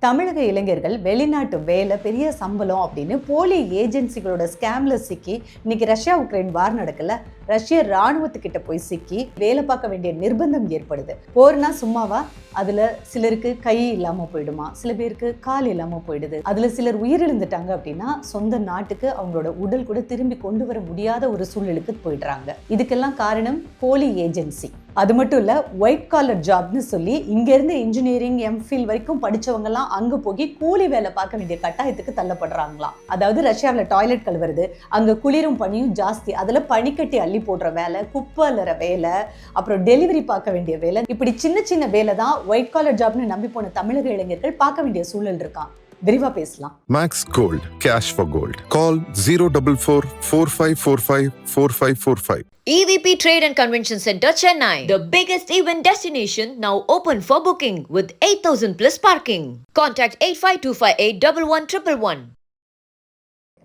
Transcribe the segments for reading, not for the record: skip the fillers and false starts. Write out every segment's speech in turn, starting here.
தமிழக இளைஞர்கள் வெளிநாட்டு வேலை பெரிய சம்பளம் அப்படின்னு போலி ஏஜென்சிகளோட ஸ்கேம்ல சிக்கி இன்னைக்கு ரஷ்யா உக்ரைன் வார் நடக்கல, ரஷ்ய ராணுவத்துக்கிட்ட போய் சிக்கி வேலை பார்க்க வேண்டிய நிர்பந்தம் ஏற்படுது. போர்னா சும்மாவா? அதுல சிலருக்கு கை இல்லாம போயிடுமா, சில பேருக்கு கால் இல்லாம போயிடுது. அதுல சிலர் உயிரிழந்துட்டாங்க அப்படின்னா சொந்த நாட்டுக்கு அவங்களோட உடல் கூட திரும்பி கொண்டு வர முடியாத ஒரு சூழலுக்கு போயிடுறாங்க. இதுக்கெல்லாம் காரணம் போலி ஏஜென்சி. அது மட்டும் இல்ல, ஒயிட் காலர் ஜாப்னு சொல்லி இங்க இருந்து இன்ஜினியரிங் எம்ஃபில் வரைக்கும் படிச்சவங்க எல்லாம் அங்க போய் கூலி வேலை பார்க்க வேண்டிய கட்டாயத்துக்கு தள்ளப்படுறாங்களாம். அதாவது ரஷ்யாவில டாய்லெட் கழுவுறது, அங்க குளிரும் பனியும் ஜாஸ்தி, அதுல பனிக்கட்டி அள்ளி போடுற வேலை, குப்பை அள்ளற வேலை, அப்புறம் டெலிவரி பார்க்க வேண்டிய வேலை, இப்படி சின்ன சின்ன வேலை தான் ஒயிட் காலர் ஜாப்னு நம்பி போன தமிழக இளைஞர்கள் பார்க்க வேண்டிய சூழல் இருக்கான். விரிவா பேசலாம். Max Gold, cash for gold. Call 044 4545 4545. EVP Trade and Convention Center, Chennai. The biggest event destination now open for booking with 8,000 plus parking. Contact 85258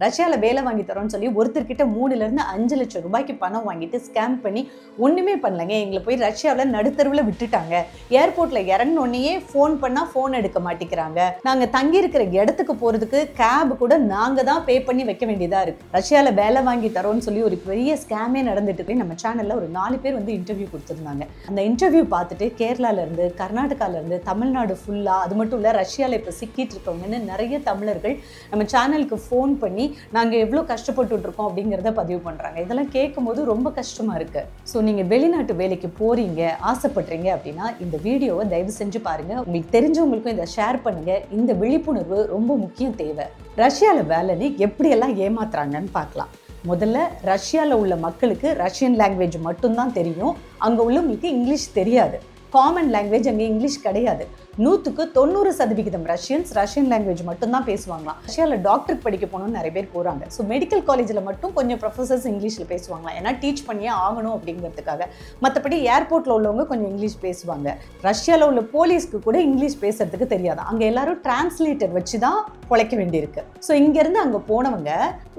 ரஷ்யாவில் வேலை வாங்கி தரோன்னு சொல்லி ஒருத்தர்கிட்ட 3 லட்சம் 5 லட்சம் ரூபாய்க்கு பணம் வாங்கிட்டு ஸ்கேம் பண்ணி ஒன்றுமே பண்ணலங்க. எங்களை போய் ரஷ்யாவில் நடுத்தருவில் விட்டுட்டாங்க. ஏர்போர்ட்டில் இறங்கினோடனே ஃபோன் பண்ணால் ஃபோன் எடுக்க மாட்டேங்கிறாங்க. நாங்கள் தங்கியிருக்கிற இடத்துக்கு போகிறதுக்கு கேப் கூட நாங்கள் தான் பே பண்ணி வைக்க வேண்டியதாக இருக்குது. ரஷ்யாவில் வேலை வாங்கி தரோன்னு சொல்லி ஒரு பெரிய ஸ்கேமே நடந்துட்டு இருக்கு. நம்ம சேனலில் ஒரு 4 பேர் வந்து இன்டர்வியூ கொடுத்துருந்தாங்க. அந்த இன்டர்வியூ பார்த்துட்டு கேரளாவிலேருந்து, கர்நாடகாவிலேருந்து, தமிழ்நாடு ஃபுல்லாக, அது மட்டும் இல்லை ரஷ்யாவில் இப்போ சிக்கிட்டு இருக்கவங்கன்னு நிறைய தமிழர்கள் நம்ம சேனலுக்கு ஃபோன் பண்ணி நாங்கள் எவ்வளோ கஷ்டப்பட்டு இருக்கோம் அப்படிங்கிறத பதிவு பண்ணுறாங்க. இதெல்லாம் கேட்கும்போது ரொம்ப கஷ்டமாக இருக்குது. ஸோ நீங்கள் வெளிநாட்டு வேலைக்கு போகிறீங்க, ஆசைப்படுறீங்க அப்படின்னா இந்த வீடியோவை தயவு செஞ்சு பாருங்கள். உங்களுக்கு தெரிஞ்சவங்களுக்கும் இதை ஷேர் பண்ணுங்கள். இந்த விழிப்புணர்வு ரொம்ப முக்கியம் தேவை. ரஷ்யாவில் வேலைன்னு எப்படியெல்லாம் ஏமாத்துறாங்கன்னு பார்க்கலாம். முதல்ல ரஷ்யாவில் உள்ள மக்களுக்கு ரஷ்யன் லாங்குவேஜ் மட்டும்தான் தெரியும். அங்கே உள்ளவங்களுக்கு இங்கிலீஷ் தெரியாது. காமன் லாங்குவேஜ் அங்கே இங்கிலீஷ் கிடையாது. 100க்கு 90% ரஷ்யன்ஸ் ரஷ்யன் லாங்குவேஜ் மட்டும்தான் பேசுவாங்களாம். ரஷ்யாவில் டாக்டருக்கு படிக்க போகணும்னு நிறைய பேர் போகிறாங்க. ஸோ மெடிக்கல் காலேஜில் மட்டும் கொஞ்சம் ப்ரொஃபஸர்ஸ் இங்கிலீஷில் பேசுவாங்களாம். ஏன்னா டீச் பண்ணியே ஆகணும் அப்படிங்கிறதுக்காக. மற்றபடி ஏர்போர்ட்டில் உள்ளவங்க கொஞ்சம் இங்கிலீஷ் பேசுவாங்க. ரஷ்யாவில் உள்ள போலீஸ்க்கு கூட இங்கிலீஷ் பேசுறதுக்கு தெரியாது. அங்கே எல்லாரும் டிரான்ஸ்லேட்டர் வச்சு தான் பொழைக்க வேண்டியிருக்கு. ஸோ இங்கேருந்து அங்கே போனவங்க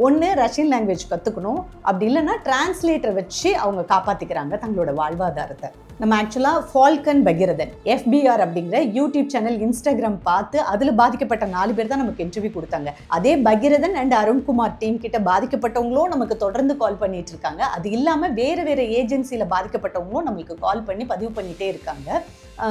ஒன்று ரஷ்யன் லாங்குவேஜ் கற்றுக்கணும், அப்படி இல்லைன்னா டிரான்ஸ்லேட்டர் வச்சு அவங்க காப்பாற்றிக்கிறாங்க தங்களோட வாழ்வாதாரத்தை. நம்ம ஆக்சுவலாக ஃபால்கன் பகீரதன் FBR அப்படிங்கிற யூடியூப் சேனல், இன்ஸ்டாகிராம் பார்த்து அதில் பாதிக்கப்பட்ட 4 பேர் தான் நமக்கு இன்டர்வியூ கொடுத்தாங்க. அதே பகீரதன் அண்ட் அருண்குமார் டீம் கிட்ட பாதிக்கப்பட்டவங்களும் நமக்கு தொடர்ந்து கால் பண்ணிட்டு இருக்காங்க. அது இல்லாமல் வேறு ஏஜென்சியில் பாதிக்கப்பட்டவங்களும் நம்மளுக்கு கால் பண்ணி பதிவு பண்ணிகிட்டே இருக்காங்க.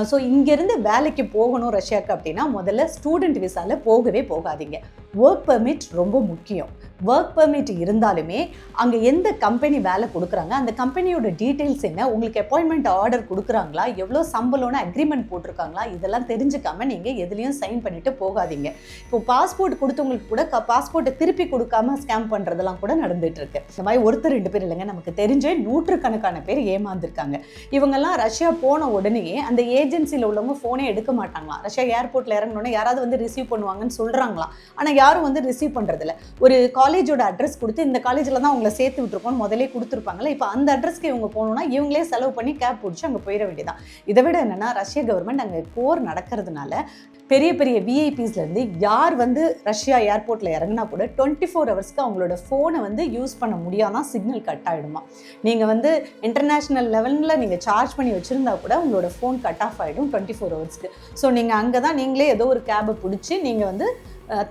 ஸோ இங்கேருந்து வேலைக்கு போகணும் ரஷ்யாவுக்கு அப்படின்னா முதல்ல ஸ்டூடெண்ட் விசாவில் போகவே போகாதீங்க. ஒர்க் பெர்மிட் ரொம்ப முக்கியம். ஒர்க் பெர்மிட் இருந்தாலுமே அங்கே எந்த கம்பெனி வேலை கொடுக்குறாங்க, அந்த கம்பெனியோட டீட்டெயில்ஸ் என்ன, உங்களுக்கு அப்பாயின்மெண்ட் ஆர்டர் கொடுக்குறாங்களா, எவ்வளோ சம்பளம்னு அக்ரிமெண்ட் போட்டிருக்காங்களா, இதெல்லாம் தெரிஞ்சுக்காம நீங்கள் எதுலேயும் சைன் பண்ணிட்டு போகாதீங்க. இப்போ பாஸ்போர்ட் கொடுத்தவங்களுக்கு கூட பாஸ்போர்ட்டை திருப்பி கொடுக்காம ஸ்கேம் பண்ணுறதெல்லாம் கூட நடந்துட்டு இருக்கு. இந்த மாதிரி ஒருத்தர் 2 பேர் இல்லைங்க, நமக்கு தெரிஞ்ச 100கணக்கான பேர் ஏமாந்துருக்காங்க. இவங்கெல்லாம் ரஷ்யா போன உடனே அந்த ஏஜென்சியில் உள்ளவங்க ஃபோனே எடுக்க மாட்டாங்களாம். ரஷ்யா ஏர்போர்ட்டில் இறங்கினோன்னே யாராவது வந்து ரிசீவ் பண்ணுவாங்கன்னு சொல்கிறாங்களாம். ஆனால் யாரும் வந்து ரிசீவ் பண்ணுறதில்ல. ஒரு காலேஜோட அட்ரஸ் கொடுத்து இந்த காலேஜில் தான் அவங்கள சேர்த்து விட்டுருக்கோன்னு முதலே கொடுத்துருப்பாங்களே, இப்போ அந்த அட்ரஸ்க்கு இவங்க போகணுன்னா இவங்களே செலவு பண்ணி கேப் பிடிச்சி அங்கே போயிட வேண்டியதான். இதை விட என்னென்னா, ரஷ்ய கவர்மெண்ட் அங்கே போர் நடக்கிறதுனால பெரிய பெரிய விஐபிஸ்லேருந்து யார் வந்து ரஷ்யா ஏர்போர்ட்டில் இறங்கினா கூட 24 ஹவர்ஸ்க்கு அவங்களோட ஃபோனை வந்து யூஸ் பண்ண முடியாதான், சிக்னல் கட் ஆகிடுமா. நீங்கள் வந்து இன்டர்நேஷ்னல் லெவலில் நீங்கள் சார்ஜ் பண்ணி வச்சுருந்தா கூட உங்களோட ஃபோன் கட் ஆஃப் ஆகிடும் 24 ஹவர்ஸ்க்கு. ஸோ நீங்கள் அங்கே தான் நீங்களே ஏதோ ஒரு கேபை பிடிச்சி நீங்கள் வந்து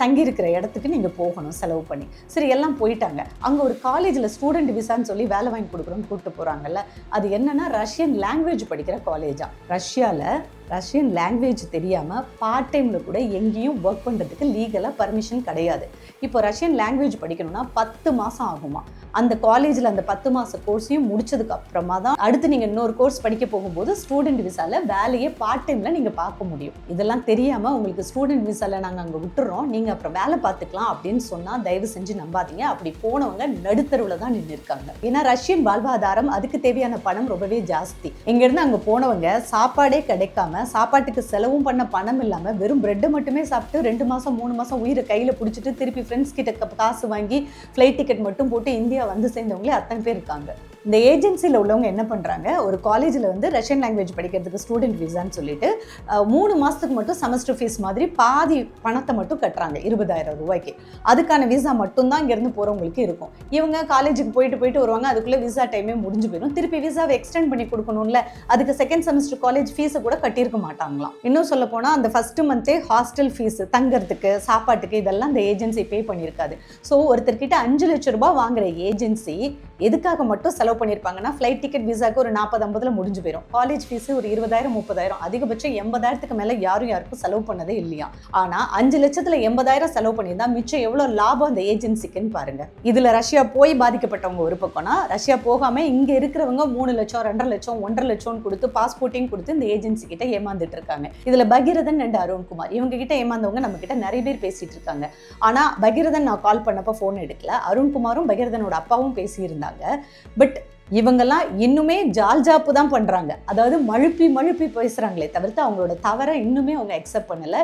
தங்கியிருக்கிற இடத்துக்கு நீங்கள் போகணும் செலவு பண்ணி. சரி, எல்லாம் போயிட்டாங்க. அங்கே ஒரு காலேஜில் ஸ்டூடெண்ட் விசான்னு சொல்லி வேலை வாங்கி கொடுக்குறோன்னு கூப்பிட்டு போகிறாங்கல்ல, அது என்னென்னா ரஷ்யன் லாங்குவேஜ் படிக்கிற காலேஜா. ரஷ்யாவில் ரஷ்யன் லாங்குவேஜ் தெரியாமல் பார்ட் டைமில் கூட எங்கேயும் ஒர்க் பண்ணுறதுக்கு லீகலாக பர்மிஷன் கிடையாது. இப்போ ரஷ்யன் லாங்குவேஜ் படிக்கணும்னா 10 மாதம் ஆகுமா. அந்த காலேஜில் அந்த 10 மாத கோர்ஸையும் முடிச்சதுக்கு அப்புறமா தான் அடுத்து நீங்கள் இன்னொரு கோர்ஸ் படிக்க போகும்போது ஸ்டூடெண்ட் விசாவில் வேலையே பார்ட் டைமில் நீங்கள் பார்க்க முடியும். இதெல்லாம் தெரியாமல் உங்களுக்கு ஸ்டூடெண்ட் விசாவில் நாங்கள் அங்கே விட்டுறோம், நீங்கள் அப்புறம் வேலை பார்த்துக்கலாம் அப்படின்னு சொன்னால் தயவு செஞ்சு நம்பாதீங்க. அப்படி போனவங்க நடுத்தருவில் தான் நின்று இருக்காங்க. ஏன்னா ரஷ்யன் வாழ்வாதாரம், அதுக்கு தேவையான பணம் ரொம்பவே ஜாஸ்தி. இங்கேருந்து அங்கே போனவங்க சாப்பாடே கிடைக்காம, சாப்பாட்டுக்கு செலவும் பண்ண பணம் இல்லாமல் வெறும் பிரெட்டை மட்டுமே சாப்பிட்டு 2 மாதம் 3 மாதம் உயிரை கையில் பிடிச்சிட்டு திருப்பி ஃப்ரெண்ட்ஸ் கிட்ட காசு வாங்கி ஃப்ளைட் டிக்கெட் மட்டும் போட்டு இந்தியா வந்து சேர்ந்தவங்களே அத்தனை பேர் இருக்காங்க. இந்த ஏஜென்சியில் உள்ளவங்க என்ன பண்ணுறாங்க, ஒரு காலேஜில் வந்து ரஷ்யன் லாங்குவேஜ் படிக்கிறதுக்கு ஸ்டூடெண்ட் விசான்னு சொல்லிட்டு 3 மாதத்துக்கு மட்டும் செமஸ்டர் ஃபீஸ் மாதிரி பாதி பணத்தை மட்டும் கட்டுறாங்க 20,000 ரூபாய்க்கு. அதுக்கான விசா மட்டும்தான் இங்கேருந்து போகிறவங்களுக்கு இருக்கும். இவங்க காலேஜுக்கு போயிட்டு வருவாங்க, அதுக்குள்ளே விசா டைமே முடிஞ்சு போயிடும். திருப்பி விசாவை எக்ஸ்டெண்ட் பண்ணி கொடுக்கணும்ல, அதுக்கு செகண்ட் செமஸ்டர் காலேஜ் ஃபீஸை கூட கட்டியிருக்க மாட்டாங்களாம். இன்னும் சொல்ல போனால் அந்த ஃபஸ்ட்டு மந்த்தே ஹாஸ்டல் ஃபீஸ், தங்கறதுக்கு சாப்பாட்டுக்கு இதெல்லாம் அந்த ஏஜென்சி பே பண்ணியிருக்காது. ஸோ ஒருத்தர்கிட்ட 5 லட்சம் ரூபாய் வாங்குற ஏஜென்சி எதுக்காக மட்டும் செலவு பண்ணியிருப்பாங்கன்னா, ஃப்ளைட் டிக்கெட் விசாக்கு ஒரு 40-50 முடிஞ்சு போயிடும். காலேஜ் ஃபீஸ் ஒரு 20,000-30,000, அதிகபட்சம் 80,000க்கு மேலே யாருக்கும் செலவு பண்ணதே இல்லையா. ஆனால் 5 லட்சத்தில் 80,000 செலவு பண்ணியிருந்தா மிச்சம் எவ்வளோ லாபம் அந்த ஏஜென்சிக்குன்னு பாருங்க. இதில் ரஷ்யா போய் பாதிக்கப்பட்டவங்க ஒரு பக்கம்னா, ரஷ்யா போகாமல் இங்கே இருக்கிறவங்க 3 லட்சம் 2.5 லட்சம் 1.5 லட்சம் கொடுத்து பாஸ்போர்ட்டையும் கொடுத்து இந்த ஏஜென்சி கிட்ட ஏமாந்துட்டு இருக்காங்க. இதில் பகீரதன் அண்ட் அருண்குமார் இவங்க கிட்ட ஏமாந்தவங்க நம்ம கிட்ட நிறைய பேர் பேசிட்டு இருக்காங்க. ஆனால் பகீரதன் நான் கால் பண்ணப்போ ஃபோன் எடுக்கல, அருண்குமாரும் பகீரதனோட அப்பாவும் பேசியிருந்தாங்க. பட் இவங்கெல்லாம் இன்னுமே ஜால்ஜாப்பு தான் பண்ணுறாங்க. அதாவது மழுப்பி பேசுகிறாங்களே தவிர்த்து அவங்களோட தவறை இன்னுமே அவங்க அக்செப்ட் பண்ணலை.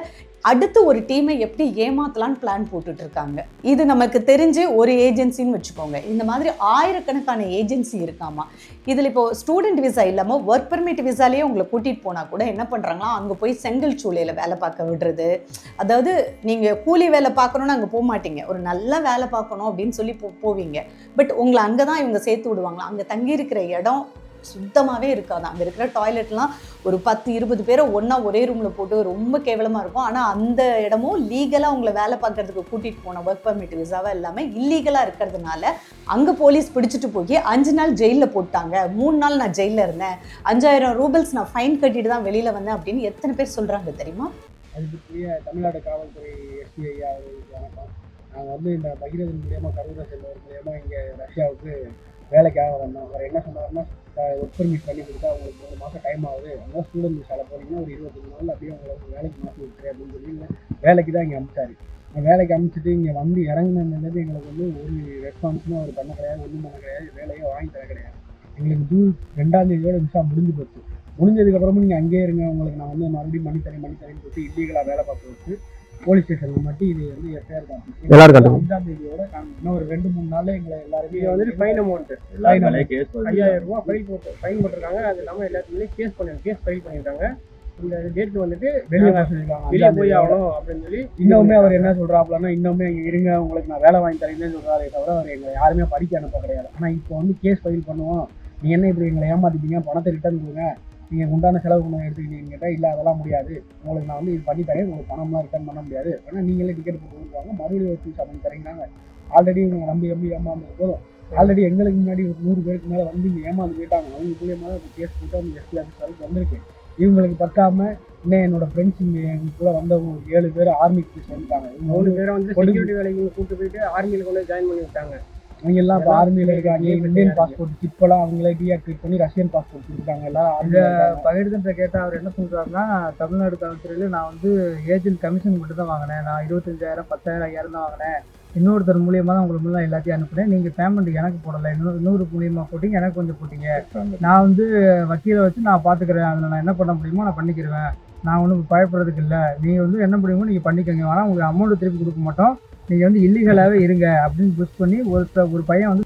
அடுத்து ஒரு டீமை எப்படி ஏமாத்தலான்னு பிளான் போட்டுட்டு இருக்காங்க. இது நமக்கு தெரிஞ்சு ஒரு ஏஜென்சின்னு வச்சுக்கோங்க. இந்த மாதிரி ஆயிரக்கணக்கான ஏஜென்சி இருக்காமா. இதில் இப்போ ஸ்டூடெண்ட் விசா இல்லாமல் ஒர்க் பெர்மிட் விசாலேயே உங்களை கூட்டிகிட்டு போனால் கூட என்ன பண்ணுறாங்களா, அங்கே போய் செங்கல் சூளையில் வேலை பார்க்க விடுறது. அதாவது நீங்கள் கூலி வேலை பார்க்கணுன்னு அங்கே போக மாட்டீங்க, ஒரு நல்ல வேலை பார்க்கணும் அப்படின்னு சொல்லி போவீங்க. பட் உங்களை அங்கே தான் இவங்க சேர்த்து விடுவாங்களா. அங்கே தங்கியிருக்கிற இடம் சுத்தமாகவே இருக்காது. அங்கே இருக்கிற டாய்லெட்லாம் ஒரு 10-20 பேரை ஒன்றா ஒரே ரூமில் போட்டு ரொம்ப கேவலமாக இருக்கும். ஆனால் அந்த இடமும் லீகலாக உங்களை வேலை பார்க்கறதுக்கு கூட்டிகிட்டு போன ஒர்க் பர்மிட் விசாவாக இல்லாமல் இல்லீகலாக இருக்கிறதுனால அங்கே போலீஸ் பிடிச்சிட்டு போய் 5 நாள் ஜெயிலில் போட்டாங்க. 3 நாள் நான் ஜெயிலில் இருந்தேன், 5,000 ரூபல்ஸ் நான் ஃபைன் கட்டிட்டு தான் வெளியில் வந்தேன் அப்படின்னு எத்தனை பேர் சொல்கிறாங்க தெரியுமா? அதுக்குரிய தமிழ்நாடு காவல்துறை எஸ்பிஐ வணக்கம். நாங்கள் வந்து இந்த பகீரதன் மூலியமாக கரூரை செல்வர் மூலியமாக இங்கே ரஷ்யாவுக்கு வேலைக்காக வந்தோம். அவர் என்ன சொன்னார்னா, ஒர்க் பெர்மிட் பண்ணி கொடுத்தா உங்களுக்கு 3 மாதம் டைம் ஆகுது, அதனால் ஸ்டூடெண்ட் விசாவில் போனீங்கன்னா ஒரு 25 நாள் அப்படியே உங்களுக்கு வேலைக்கு மாற்றி விட்டுரு அப்படின்னு சொல்லி வேலைக்கு தான் இங்கே அனுப்பிச்சாரு. வேலைக்கு அனுப்பிச்சிட்டு இங்கே வந்து இறங்கினது எங்களுக்கு வந்து ஒரு ரெஸ்பான்ஸும் அவர் பண்ண கிடையாது, ஒன்றும் பண்ண கிடையாது, வேலையை வாங்கி தர கிடையாது. எங்களுக்கு ஜூன் 2ஆம் தேதியோட விசா முடிஞ்சு போச்சு. முடிஞ்சதுக்கப்புறமும் நீங்கள் அங்கேயே இருங்க, உங்களுக்கு நான் வந்து மறுபடியும் மணித்தரேன்னு சொல்லிட்டு இல்லீகலாக வேலை பார்க்க வச்சு போலீஸ் ஸ்டேஷனில் மட்டும் இது வந்து எஃப்ஐஆர் தான். 5ஆம் தேதியோட இன்னும் ஒரு 2-3 நாளில் எங்களை எல்லாருமே வந்துட்டு ஃபைன் அமௌண்ட்டு 5,000 ரூபா ஃபைன் போட்டிருக்காங்க. அது இல்லாமல் எல்லாத்துலேயும் கேஸ் ஃபைல் பண்ணியிருக்காங்க. இந்த டேட் வந்துட்டு வெளியே போய் ஆகணும் அப்படின்னு சொல்லி இன்னுமே அவர் என்ன சொல்கிறாப்லன்னா, இன்னுமே இங்கே இருங்க, உங்களுக்கு நான் வேலை வாங்கி தரேன்னு சொல்கிறாரே தவிர அவர் எங்களை யாருமே படிக்க அனுப்ப கிடையாது. ஆனால் இப்போ வந்து கேஸ் ஃபைல் பண்ணுவோம், நீ என்ன இப்படி எங்களை ஏமாத்திட்டீங்க, பணத்தை ரிட்டர்ன் கொடுங்க, நீங்கள் உண்டான செலவு பண்ண எடுத்துக்கிட்டீங்கன்னு கேட்டால் இல்லை அதெல்லாம் முடியாது, உங்களுக்கு நான் வந்து இது பண்ணி தரேன், உங்களுக்கு பணம்லாம் ரிட்டர்ன் பண்ண முடியாது, ஆனால் நீங்களே டிக்கெட் போட்டு கொடுப்பாங்க, மறுபடியும் வச்சு பண்ணி தரீங்கன்னாங்க. ஆல்ரெடி இவங்க நம்பி ஏமாந்து போதும். ஆல்ரெடி எங்களுக்கு முன்னாடி ஒரு 100 பேருக்கு மேலே வந்து இங்கே ஏமாந்து போயிட்டாங்க. அவங்க மூலியமாக இப்போ கேஸ் போட்டு அந்த எஸ்பி ஆஃபீஸ் வரைக்கும் வந்திருக்கு. இவங்களுக்கு பத்தாமல் இன்னும் என்னோட ஃப்ரெண்ட்ஸ் இங்கே எங்களுக்குள்ள வந்தவங்க 7 பேர் ஆர்மிக்கு சேர்ந்துட்டாங்க. இவங்க 3 பேரை வந்து செக்யூரிட்டி வேலைக்கு கூப்பிட்டு போயிட்டு ஆர்மியில் கொண்டு ஜாயின் பண்ணி விட்டாங்க. அவங்க எல்லாம் இப்போ ஆர்மியில் இருக்காங்க. இந்தியன் பாஸ்போர்ட் சிப்பெல்லாம் அவங்களே டீஆக்டிவேட் பண்ணி ரஷ்யன் பாஸ்போர்ட் கொடுத்துருக்காங்க. எல்லாம் அந்த பகிர்ந்தத்தை கேட்டால் அவர் என்ன சொல்கிறாருன்னா, தமிழ்நாடு காவல்துறையில் நான் வந்து ஏஜென்ட் கமிஷன் மட்டும் தான் வாங்கினேன், நான் 25,000 10,000 5,000 தான் வாங்கினேன், இன்னொருத்தர் மூலியமாக தான் உங்களுக்கு முன்னாடி எல்லாத்தையும் அனுப்புனேன், நீங்கள் பேமெண்ட் எனக்கு போடலை, இன்னொரு மூலியமாக போட்டிங்க, எனக்கு கொஞ்சம் போட்டிங்க, நான் வந்து வக்கீலை வச்சு நான் பார்த்துக்கிறேன், அதில் நான் என்ன பண்ண முடியுமோ நான் பண்ணிக்கிடுவேன், நான் ஒன்றும் பயப்படுறதுக்கு இல்லை, நீங்கள் வந்து என்ன முடியுமோ நீங்கள் பண்ணிக்கோங்க, ஆனால் உங்களுக்கு அமௌண்ட்டு திருப்பி கொடுக்க மாட்டோம், நீங்கள் வந்து இல்லீகலாகவே இருங்க அப்படின்னு புஷ் பண்ணி ஒரு பையன் வந்து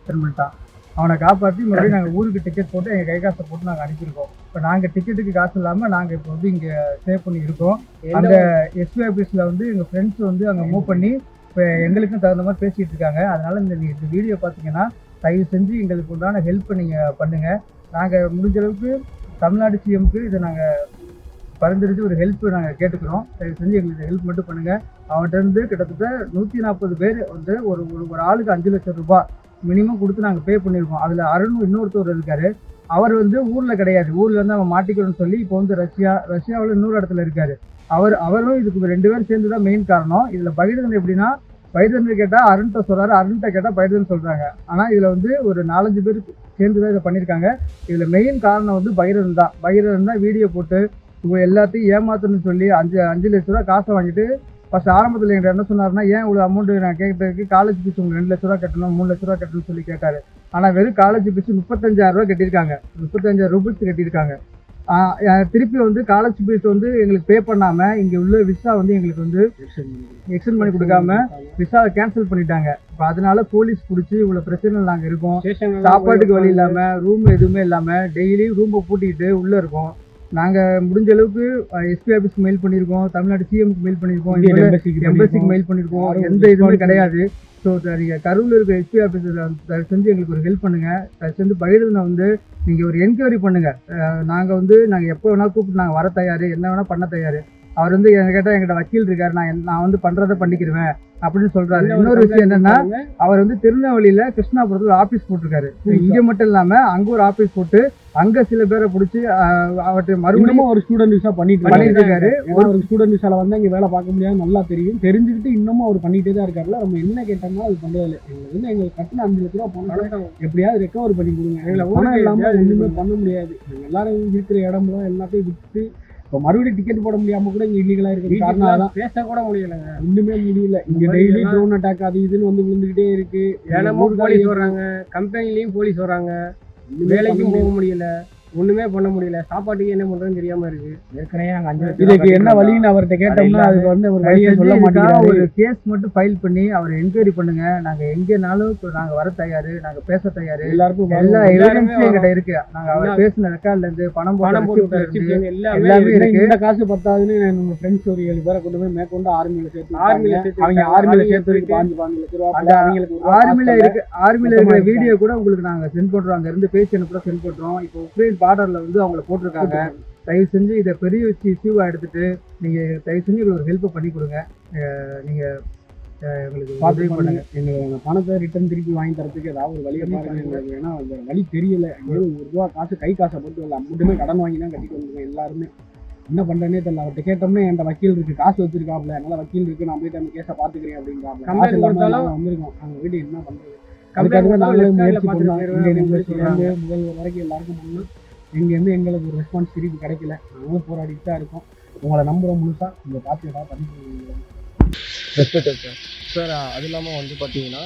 பண்ணிட்டான். அவனை காப்பாற்றி மறுபடியும் நாங்கள் ஊருக்கு டிக்கெட் போட்டு எங்கள் கை காசை போட்டு நாங்கள் அனுப்பியிருக்கோம். இப்போ நாங்கள் டிக்கெட்டுக்கு காசு இல்லாமல் நாங்கள் இப்போ வந்து இங்கே சேவ் பண்ணி இருக்கோம். அந்த எஸ்பி ஆஃபீஸில் வந்து எங்கள் ஃப்ரெண்ட்ஸ் வந்து அங்கே மூவ் பண்ணி இப்போ எங்களுக்கும் தகுந்த மாதிரி பேசிகிட்டு இருக்காங்க. அதனால் இந்த வீடியோ பார்த்தீங்கன்னா தயவு செஞ்சு எங்களுக்கு உண்டான ஹெல்ப்பை நீங்கள் பண்ணுங்கள். நாங்கள் முடிஞ்ச அளவுக்கு தமிழ்நாடு சிஎம்க்கு இதை நாங்கள் பரிந்துரைச்சு ஒரு ஹெல்ப் நாங்கள் கேட்டுக்கிறோம். தயவு செஞ்சு எங்களுக்கு ஹெல்ப் மட்டும் பண்ணுங்கள். அவன்கிட்ட இருந்து கிட்டத்தட்ட 140 பேர் வந்து ஒரு ஆளுக்கு 5 லட்சம் ரூபாய் மினிமம் கொடுத்து நாங்கள் பே பண்ணியிருக்கோம். அதில் அருண் இன்னொருத்தர் இருக்கார். அவர் வந்து ஊரில் கிடையாது, ஊரில் வந்து அவன் மாட்டிக்கணும்னு சொல்லி இப்போ வந்து ரஷ்யாவில் இன்னொரு இடத்துல இருக்கார். அவரும் இதுக்கு 2 பேரும் சேர்ந்து தான் மெயின் காரணம். இதில் பகிர்தன் எப்படின்னா, பகிர்தன் கேட்டால் அருண்கிட்ட சொல்கிறாரு, அருண்கிட்ட கேட்டால் பகிர்தன் சொல்கிறாங்க. ஆனால் இதில் வந்து ஒரு 4-5 பேர் சேர்ந்து தான் இதை பண்ணியிருக்காங்க. இதில் மெயின் காரணம் வந்து பகிர்தன் தான். பகிர்தன் தான் வீடியோ போட்டு இவங்க எல்லாத்தையும் ஏமாத்தணும்னு சொல்லி 5 லட்ச ரூபா காசை வாங்கிட்டு ஃபஸ்ட் ஆரம்பத்தில் என்கிட்ட என்ன சொன்னார்னா, ஏன் இவ்வளோ அமௌண்ட்டு நான் கேட்கறதுக்கு காலேஜ் ஃபீஸ் உங்களுக்கு 2 லட்ச ரூபா கட்டணும் 3 லட்ச ரூபா கட்டணும்னு சொல்லி கேட்டார். ஆனால் வெறும் காலேஜ் ஃபீஸ் 35,000 ரூபா கட்டியிருக்காங்க, 35,000 ரூபீஸ் கட்டியிருக்காங்க. திருப்பி வந்து காலேஜ் ஃபீஸ் வந்து எங்களுக்கு பே பண்ணாமல் இங்கே உள்ள விசா வந்து எங்களுக்கு வந்து எக்ஸ்டெண்ட் பண்ணி கொடுக்காம விசாவை கேன்சல் பண்ணிட்டாங்க. இப்போ அதனால போலீஸ் பிடிச்சி இவ்வளோ பிரச்சனை நாங்கள் இருக்கோம். சாப்பாட்டுக்கு வழி இல்லாமல், ரூம் எதுவுமே இல்லாமல், டெய்லி ரூமை பூட்டிக்கிட்டு உள்ளே இருக்கோம். நாங்கள் முடிஞ்ச அளவுக்கு எஸ்பி ஆஃபீஸ்க்கு மெயில் பண்ணியிருக்கோம், தமிழ்நாடு சிஎம்க்கு மெயில் பண்ணியிருக்கோம், எம்பசிக்கு மெயில் பண்ணியிருக்கோம். எந்த இதுவுமே கிடையாது. ஸோ நீங்கள் கரூரில் இருக்க எஸ்பி ஆஃபீஸில் தயவு செஞ்சு எங்களுக்கு ஒரு ஹெல்ப் பண்ணுங்கள். தயவு செஞ்சு பகிர்ந்தனை வந்து நீங்கள் ஒரு என்கொயரி பண்ணுங்கள். நாங்கள் எப்போ வேணால் கூப்பிட்டு நாங்கள் வர தயார், என்ன வேணால் பண்ண தயார். அவர் வந்து கேட்டால் எங்கிட்ட வக்கீல் இருக்கார், நான் வந்து பண்ணுறதை பண்ணிக்கிடுவேன் அப்படின்னு சொல்கிறாரு. இன்னொரு விஷயம் என்னென்னா, அவர் வந்து திருநெல்வேலியில் கிருஷ்ணாபுரத்தில் ஆஃபீஸ் போட்டிருக்காரு. இங்கே மட்டும் இல்லாமல் அங்கே ஒரு ஆஃபீஸ் போட்டு அங்கே சில பேரை பிடிச்சி அவர்கிட்ட மறுபடியும் ஒரு ஸ்டூடெண்ட் விசா பண்ணிட்டு இருக்காரு. ஒரு ஸ்டூடெண்ட் விசாவில் வந்து அங்கே வேலை பார்க்க முடியாது நல்லா தெரியும். தெரிஞ்சுக்கிட்டு இன்னமும் அவர் பண்ணிகிட்டே தான் இருக்காருல. நம்ம என்ன கேட்டோம்னா அது பண்ணுறதில்லை. எங்களுக்கு வந்து எங்களுக்கு கட்டின 5 லட்ச ரூபா பணம் எப்படியாவது ரெக்கவர் பண்ணி கொடுங்க. எங்களை பணம் இல்லாமல் ஒன்றுமே பண்ண முடியாது. நாங்கள் எல்லாரும் இருக்கிற இடம் எல்லாத்தையும் விட்டு இப்போ மறுபடியும் டிக்கெட் போட முடியாமல் கூட இங்கே இல்லீகலாக இருக்கிறது காரணம் அதான். பேச கூட முடியலைங்க, ஒன்றுமே முடியல. இங்கே டெய்லி ட்ரோன் அட்டாக் அது இதுன்னு வந்து விழுந்துக்கிட்டே இருக்கு. ஏன்னா போலீஸ் வர்றாங்க, கம்பெனிலையும் போலீஸ் வர்றாங்க, வேலைக்கும் போக முடியல, ஒண்ணுமே பண்ண முடியல. சாப்பாட்டுக்கு என்ன பண்றதுன்னு தெரியாம இருக்கு. ஏற்கனவே நாங்கள் 5 லட்சம் இதுக்கு என்ன வழின்னு அவர்கிட்ட கேட்டோம்னா அதுக்கு வந்து ஒரு வழியை சொல்ல மாட்டேங்கிறாரு. ஒரு கேஸ் மட்டும் ஃபைல் பண்ணி அவர் என்கொயரி பண்ணுங்க. நாங்கள் எங்கேனாலும் நாங்கள் வர தயார், நாங்கள் பேச தயார். எல்லாருக்கும் எல்லா எவிடன்ஸும் எங்கிட்ட இருக்கு. நாங்கள் அவர் பேசின ரெக்கார்ட்ல இருந்து பணம் போட்டு எல்லாமே இருக்கு. இந்த காசு பத்தாதுன்னு நம்ம ஃப்ரெண்ட்ஸ் ஒரு 7 பேரை கொண்டு போய் மேற்கொண்டு ஆர்மியில சேர்த்து அவங்க ஆர்மியில சேர்த்து 5 லட்சம் ரூபா அவங்களுக்கு ஆர்மியில இருக்கிற வீடியோ கூட உங்களுக்கு நாங்கள் சென்ட் பண்றோம். அங்க இருந்து பேசி அனுப்புற சென்ட் பண்றோம். இப்போ உக்ரைன் பார்டர்ல வந்து அவங்கள போட்டிருக்காங்க. தயவு செஞ்சு இதை பெரிய இஷ்யூவா எடுத்துட்டு நீங்க தயவு செஞ்சு ஒரு ஹெல்ப் பண்ணி கொடுங்க. நீங்க எங்களுக்கு உதவி பண்ணுங்க. எங்க பணத்தை ரிட்டர்ன் திருப்பி வாங்கி தரத்துக்கு ஏதாவது ஒரு வழியை பாருங்க. எங்களுக்கு ஏன்னா அந்த வழி தெரியல. ₹1 காசு கை காசை போட்டு வரல, மட்டுமே கடன் வாங்கி தான் கட்டிட்டு வந்துருக்கோம். எல்லாருமே என்ன பண்றேன்னே தெரியல. அவர்கிட்ட கேட்டோம்னா என்கிட்ட வக்கீல் இருக்கு, காசு வச்சிருக்காப்ல, அதனால வக்கீல் இருக்கு, நான் போயிட்டு அந்த கேஸை பாத்துக்கிறேன் அப்படிங்கிறாப்ல. காசு இல்லாம வந்திருக்கோம். அவங்க வீட்டு என்ன பண்றது? அதுக்காக நாங்களே முயற்சி பண்ணோம். முதல்வர் வரைக்கும் எல்லாருக்கும் பண்ணோம். இங்கேருந்து எங்களுக்கு ஒரு ரெஸ்பான்ஸ் திருப்பி கிடைக்கல. நாங்களும் போராடிட்டு தான் இருக்கோம். உங்களை நம்புகிறோம் முழுசா. உங்களை பார்த்து ஏதாவது பண்ணி ரெஸ்பெக்ட் சார். அது இல்லாமல் வந்து பார்த்தீங்கன்னா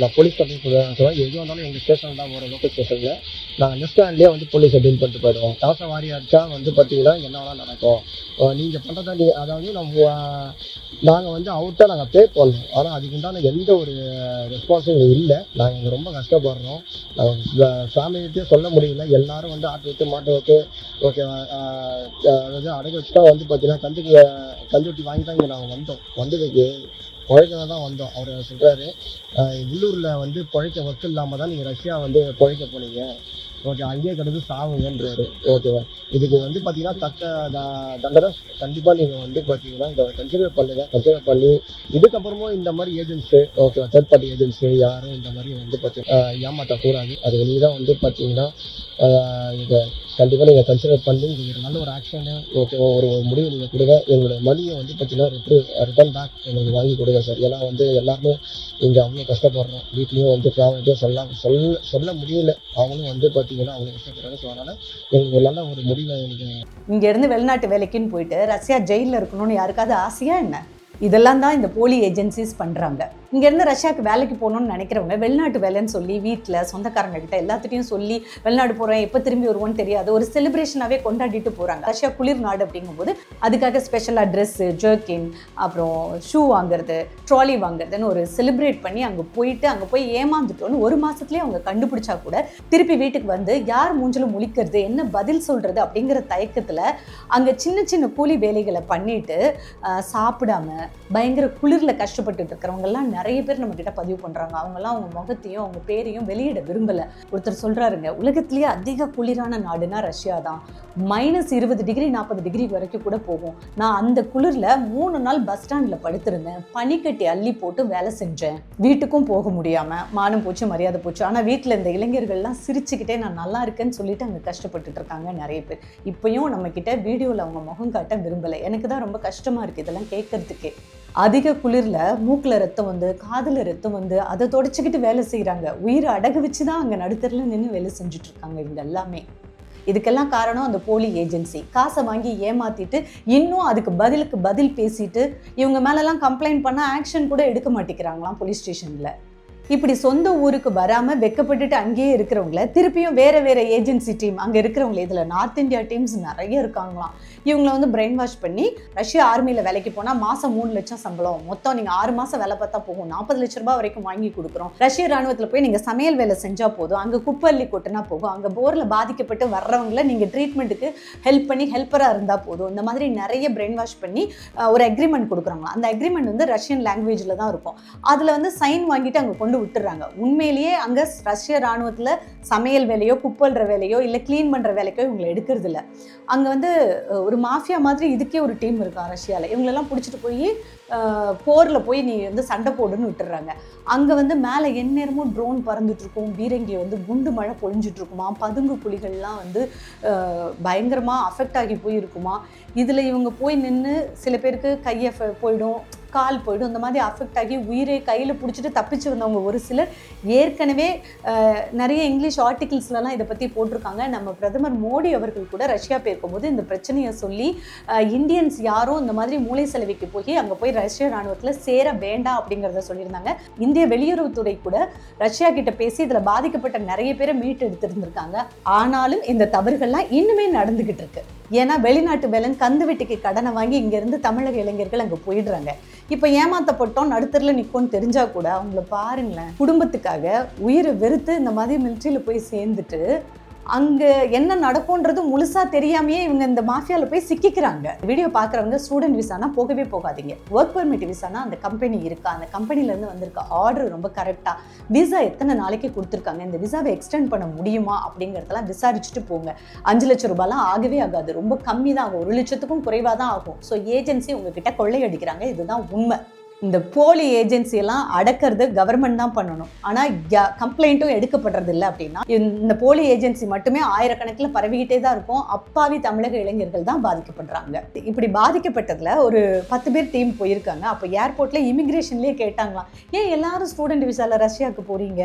நான் போலீஸ் கம்ப்ளைண்ட் சொல்லுவேன். எது வந்தாலும் எங்கள் ஸ்டேஷன் தான் போகிற லோக்கல் ஸ்டேஷனில் நாங்கள் நெக்ஸ்ட் ஸ்டாண்ட்லேயே வந்து போலீஸை டீல் பண்ணிட்டு போயிடுவோம். தவச வாரியாக இருக்கா வந்து பார்த்தீங்கன்னா என்ன வேணால் நடக்கும். நீங்கள் பண்ணுறதா அதாவது நாங்கள் வந்து அவர்கிட்ட நாங்கள் பே பண்ணோம். ஆனால் அதுக்கு உண்டான எந்த ஒரு ரெஸ்பான்ஸும் இல்லை. நாங்கள் இங்கே ரொம்ப கஷ்டப்படுறோம். ஃபேமிலிகிட்டே சொல்ல முடியல. எல்லாரும் வந்து ஆட்டு விட்டு மாட்டை விட்டு ஓகேவா அதாவது அடகு வச்சு தான் வந்து பார்த்தீங்கன்னா கந்துவட்டி வாங்கி தான் இங்கே நாங்கள் வந்ததுக்கு பிழைக்க தான் வந்தோம். அவர் சொல்கிறாரு உள்ளூரில் வந்து பிழைக்க ஒர்க் இல்லாமல் தான் நீங்கள் ரஷ்யா வந்து பிழைக்க போனீங்க, ஓகே அங்கேயே கிடந்து சாவுங்கன்றாரு. ஓகேவா இதுக்கு வந்து பார்த்தீங்கன்னா தக்க தண்டனை கண்டிப்பாக நீங்கள் வந்து பார்த்தீங்கன்னா இதை கன்சிடர் கன்சிடர் பண்ணி இதுக்கப்புறமும் இந்த மாதிரி ஏஜென்ட்ஸு ஓகேவா தேர்ட் பார்ட்டி ஏஜென்ட்ஸு யாரும் இந்த மாதிரி வந்து பார்த்தீங்கன்னா ஏமாற்றக்கூடாது. அது நீங்கள் தான் வந்து பார்த்தீங்கன்னா இதை கண்டிப்பாக நீங்கள் கன்சிடர் பண்ணி இது நல்ல ஒரு ஆக்ஷனு ஓகேவா ஒரு முடிவு நீங்கள் கொடுங்க. எங்களோட மணியை வந்து பார்த்தீங்கன்னா ரிட்டர்ன் பேக் எங்களுக்கு வாங்கி கொடுங்க சார். ஏன்னா வந்து எல்லாருமே இங்கே அவ்வளோ கஷ்டப்படுறோம். வீட்லேயும் வந்து ஃபேமிலியும் சொல்ல முடியல. அவங்களும் வந்து பார்த்தீங்கன்னா அவ்வளோ கஷ்டப்படுறாங்க. ஸோ அதனால் எங்களுக்கு ஒரு நல்ல ஒரு முடிவை எனக்கு இங்கேருந்து வெளிநாட்டு வேலைக்குன்னு போயிட்டு ரஷ்யா ஜெயிலில் இருக்கணும்னு யாருக்காவது ஆசையா என்ன? இதெல்லாம் தான் இந்த போலி ஏஜென்சிஸ் பண்ணுறாங்க. இங்கேருந்து ரஷ்யாவுக்கு வேலைக்கு போகணுன்னு நினைக்கிறவங்க வெளிநாட்டு வேலைன்னு சொல்லி வீட்டில் சொந்தக்காரங்க கிட்ட எல்லாத்துட்டையும் சொல்லி வெளிநாடு போகிறேன் எப்போ திரும்பி வருவோன்னு தெரியாது ஒரு செலிப்ரேஷனாகவே கொண்டாடிட்டு போகிறாங்க. ரஷ்யா குளிர் நாடு அப்படிங்கும்போது அதுக்காக ஸ்பெஷலாக ட்ரெஸ்ஸு, ஜர்க்கின், அப்புறம் ஷூ வாங்குறது, ட்ராலி வாங்குறதுன்னு ஒரு செலிப்ரேட் பண்ணி அங்கே போய் ஏமாந்துட்டோன்னு 1 மாதத்துலேயே அவங்க கண்டுபிடிச்சா கூட திருப்பி வீட்டுக்கு வந்து யார் மூஞ்சிலும் முழிக்கிறது, என்ன பதில் சொல்கிறது அப்படிங்கிற தயக்கத்தில் அங்கே சின்ன சின்ன கூலி வேலைகளை பண்ணிட்டு சாப்பிடாம பயங்கர குளிரில் கஷ்டப்பட்டுட்டு இருக்கிறவங்கெல்லாம் நிறைய பேர் நம்மக்கிட்ட பதிவு பண்ணுறாங்க. அவங்கெல்லாம் அவங்க முகத்தையும் அவங்க பேரையும் வெளியிட விரும்பலை. ஒருத்தர் சொல்கிறாருங்க, உலகத்திலேயே அதிக குளிரான நாடுனா ரஷ்யா தான். -20 டிகிரி 40 டிகிரி வரைக்கும் கூட போகும். நான் அந்த குளிரில் 3 நாள் பஸ் ஸ்டாண்டில் படுத்திருந்தேன். பனிக்கட்டி அள்ளி போட்டு வேலை செஞ்சேன். வீட்டுக்கும் போக முடியாமல் மானம் போச்சு மரியாதை போச்சு. ஆனால் வீட்டில் இந்த இளைஞர்கள்லாம் சிரிச்சுக்கிட்டே நான் நல்லா இருக்கேன்னு சொல்லிட்டு அங்கே கஷ்டப்பட்டுட்டு இருக்காங்க நிறைய பேர். இப்போயும் நம்மக்கிட்ட வீடியோவில் அவங்க முகம் காட்ட விரும்பலை. எனக்கு தான் ரொம்ப கஷ்டமாக இருக்குது இதெல்லாம் கேட்கறதுக்கே. அதிக குளிரில் மூக்கில் ரத்தம் வந்து காதில் ரத்தம் வந்து அதை தொடச்சிக்கிட்டு வேலை செய்கிறாங்க. உயிரை அடகு வச்சு தான் அங்கே நடுத்தரில் நின்று வேலை செஞ்சுட்ருக்காங்க இவங்க எல்லாமே. இதுக்கெல்லாம் காரணம் அந்த போலி ஏஜென்சி. காசை வாங்கி ஏமாற்றிட்டு இன்னும் அதுக்கு பதில் பேசிட்டு இவங்க மேலெல்லாம் கம்ப்ளைண்ட் பண்ணால் ஆக்ஷன் கூட எடுக்க மாட்டேங்கிறாங்களாம் போலீஸ் ஸ்டேஷனில். இப்படி சொந்த ஊருக்கு வராமல் வெக்கப்பட்டுட்டு அங்கேயே இருக்கிறவங்கள திருப்பியும் வேறு வேறு ஏஜென்சி டீம் அங்கே இருக்கிறவங்கள, இதில் நார்த் இந்தியா டீம்ஸ் நிறைய இருக்காங்களாம், இவங்களை வந்து பிரெயின் வாஷ் பண்ணி ரஷ்யா ஆர்மியில் வேலைக்கு போனால் மாதம் 3 லட்சம் சம்பளம், மொத்தம் நீங்கள் 6 மாதம் வேலை பார்த்தா போகும், 40 லட்ச ரூபாய் வரைக்கும் வாங்கி கொடுக்குறோம், ரஷ்ய ராணுவத்தில் போய் நீங்கள் சமையல் வேலை செஞ்சால் போதும், அங்கே குப்பை அள்ளி கொட்டினா போகும், அங்கே போரில் பாதிக்கப்பட்டு வர்றவங்களை நீங்கள் ட்ரீட்மெண்ட்டுக்கு ஹெல்ப் பண்ணி ஹெல்ப்பராக இருந்தால் போதும், இந்த மாதிரி நிறைய பிரெயின் வாஷ் பண்ணி ஒரு அக்ரிமெண்ட் கொடுக்குறாங்களா. அந்த அக்ரிமெண்ட் வந்து ரஷ்யன் லாங்குவேஜில் தான் இருக்கும். அதில் வந்து சைன் வாங்கிட்டு அங்கே கொண்டு விட்டுறாங்க. உண்மையிலேயே அங்கே ரஷ்ய ராணுவத்தில் சமையல் வேலையோ குப்பல்ற வேலையோ இல்லை க்ளீன் பண்ணுற வேலைக்கோ இவங்களை எடுக்கிறது இல்லை. அங்கே வந்து ஒரு மாஃபியா மாதிரி இதுக்கே ஒரு டீம் இருக்கா ரஷ்யாவில். இவங்களெல்லாம் பிடிச்சிட்டு போய் போரில் போய் நீ வந்து சண்டை போடுன்னு விட்டுறாங்க. அங்கே வந்து மேலே எந்நேரமும் ட்ரோன் பறந்துட்டு இருக்கும், பீரங்கி வந்து குண்டு மழை பொழிஞ்சிட்டு இருக்குமா, பதுங்கு புலிகள்லாம் வந்து பயங்கரமாக அஃபெக்ட் ஆகி போயிருக்குமா. இதில் இவங்க போய் நின்று சில பேருக்கு கையை போயிடும், கால் போய்டும், இந்த மாதிரி அஃபெக்ட் ஆகி உயிரை கையில் பிடிச்சிட்டு தப்பிச்சு வந்தவங்க ஒரு சிலர் ஏற்கனவே நிறைய இங்கிலீஷ் ஆர்டிகிள்ஸ்லாம் இதை பற்றி போட்டிருக்காங்க. நம்ம பிரதமர் மோடி அவர்கள் கூட ரஷ்யா போயிருக்கும்போது இந்த பிரச்சனையை சொல்லி இந்தியன்ஸ் யாரும் இந்த மாதிரி மூளை செலவிக்கு போய் அங்கே போய் ரஷ்ய ராணுவத்தில் சேர வேண்டாம் அப்படிங்கிறத சொல்லியிருந்தாங்க. இந்திய வெளியுறவுத்துறை கூட ரஷ்யா கிட்ட பேசி இதில் பாதிக்கப்பட்ட நிறைய பேரை மீட்டு எடுத்திருந்திருக்காங்க. ஆனாலும் இந்த தவறுகள்லாம் இன்னுமே நடந்துகிட்டு இருக்கு. ஏன்னா வெளிநாட்டு வேலன் கந்து வெட்டிக்கு கடனை வாங்கி இங்கேருந்து தமிழக இளைஞர்கள் அங்கே போயிடுறாங்க. இப்போ ஏமாத்தப்பட்டோம் நடுத்தரில் நிற்கும்னு தெரிஞ்சா கூட அவங்கள பாருங்களேன், குடும்பத்துக்காக உயிரை வெறுத்து இந்த மாதிரி மிலிட்ரியில் போய் சேர்ந்துட்டு அங்கே என்ன நடக்கும்ன்றது முழுசாக தெரியாமையே இவங்க இந்த மாஃபியாவில் போய் சிக்கிக்கிறாங்க. வீடியோ பார்க்குறவங்க ஸ்டூடெண்ட் விசானா போகவே போகாதீங்க. ஒர்க் பெர்மிட் விசானா அந்த கம்பெனி இருக்கா, அந்த கம்பெனிலேருந்து வந்திருக்க ஆர்டர் ரொம்ப கரெக்டாக, விசா எத்தனை நாளைக்கு கொடுத்துருக்காங்க, இந்த விசாவை எக்ஸ்டெண்ட் பண்ண முடியுமா அப்படிங்கிறதெல்லாம் விசாரிச்சுட்டு போங்க. 5 லட்சம் ரூபாய்லாம் ஆகவே ஆகாது, ரொம்ப கம்மி தான் ஆகும், 1 லட்சத்துக்கும் குறைவாக தான் ஆகும். ஸோ ஏஜென்சி உங்ககிட்ட கொள்ளையடிக்கிறாங்க, இதுதான் உண்மை. இந்த போலி ஏஜென்சியெல்லாம் அடக்கிறது கவர்மெண்ட் தான் பண்ணணும். ஆனால் கம்ப்ளைண்ட்டும் எடுக்கப்படுறது இல்லை. அப்படின்னா இந்த போலி ஏஜென்சி மட்டுமே ஆயிரக்கணக்கில் பரவிக்கிட்டே தான் இருக்கும். அப்பாவி தமிழக இளைஞர்கள் தான் பாதிக்கப்படுறாங்க. இப்படி பாதிக்கப்பட்டதில் ஒரு 10 பேர் டீம் போயிருக்காங்க. அப்போ ஏர்போர்ட்டில் இமிக்ரேஷன்லேயே கேட்டாங்களாம், ஏன் எல்லாரும் ஸ்டூடெண்ட் விசாவில் ரஷ்யாவுக்கு போகிறீங்க,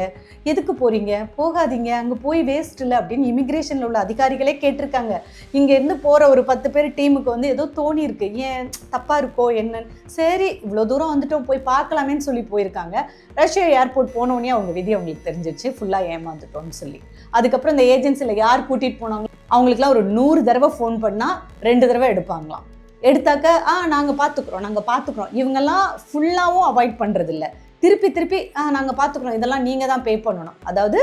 எதுக்கு போகிறீங்க, போகாதீங்க, அங்கே போய் வேஸ்ட் இல்லை அப்படின்னு இமிக்ரேஷனில் உள்ள அதிகாரிகளே கேட்டிருக்காங்க. இங்கேருந்து போகிற ஒரு 10 பேர் டீமுக்கு வந்து ஏதோ தோணி இருக்கு, ஏன் தப்பாக இருக்கோ என்னன்னு, சரி இவ்வளோ தூரம் வந்து போய் பார்க்கலாமேன்னு சொல்லி போயிருக்காங்க. ரஷ்யா ஏர்போர்ட் போனோடனே அவங்க விதி அவங்களுக்கு தெரிஞ்சிச்சு, ஃபுல்லாக ஏமாந்துட்டோம்னு சொல்லி. அதுக்கப்புறம் இந்த ஏஜென்சியில் யார் கூட்டிகிட்டு போனாங்க அவங்களுக்குலாம் ஒரு 100 தடவை ஃபோன் பண்ணால் 2 தடவை எடுப்பாங்களாம். எடுத்தாக்க நாங்கள் பார்த்துக்குறோம். இவங்கெல்லாம் ஃபுல்லாகவும் அவாய்ட் பண்ணுறதில்ல, திருப்பி நாங்கள் பார்த்துக்குறோம், இதெல்லாம் நீங்கள் தான் பே பண்ணணும். அதாவது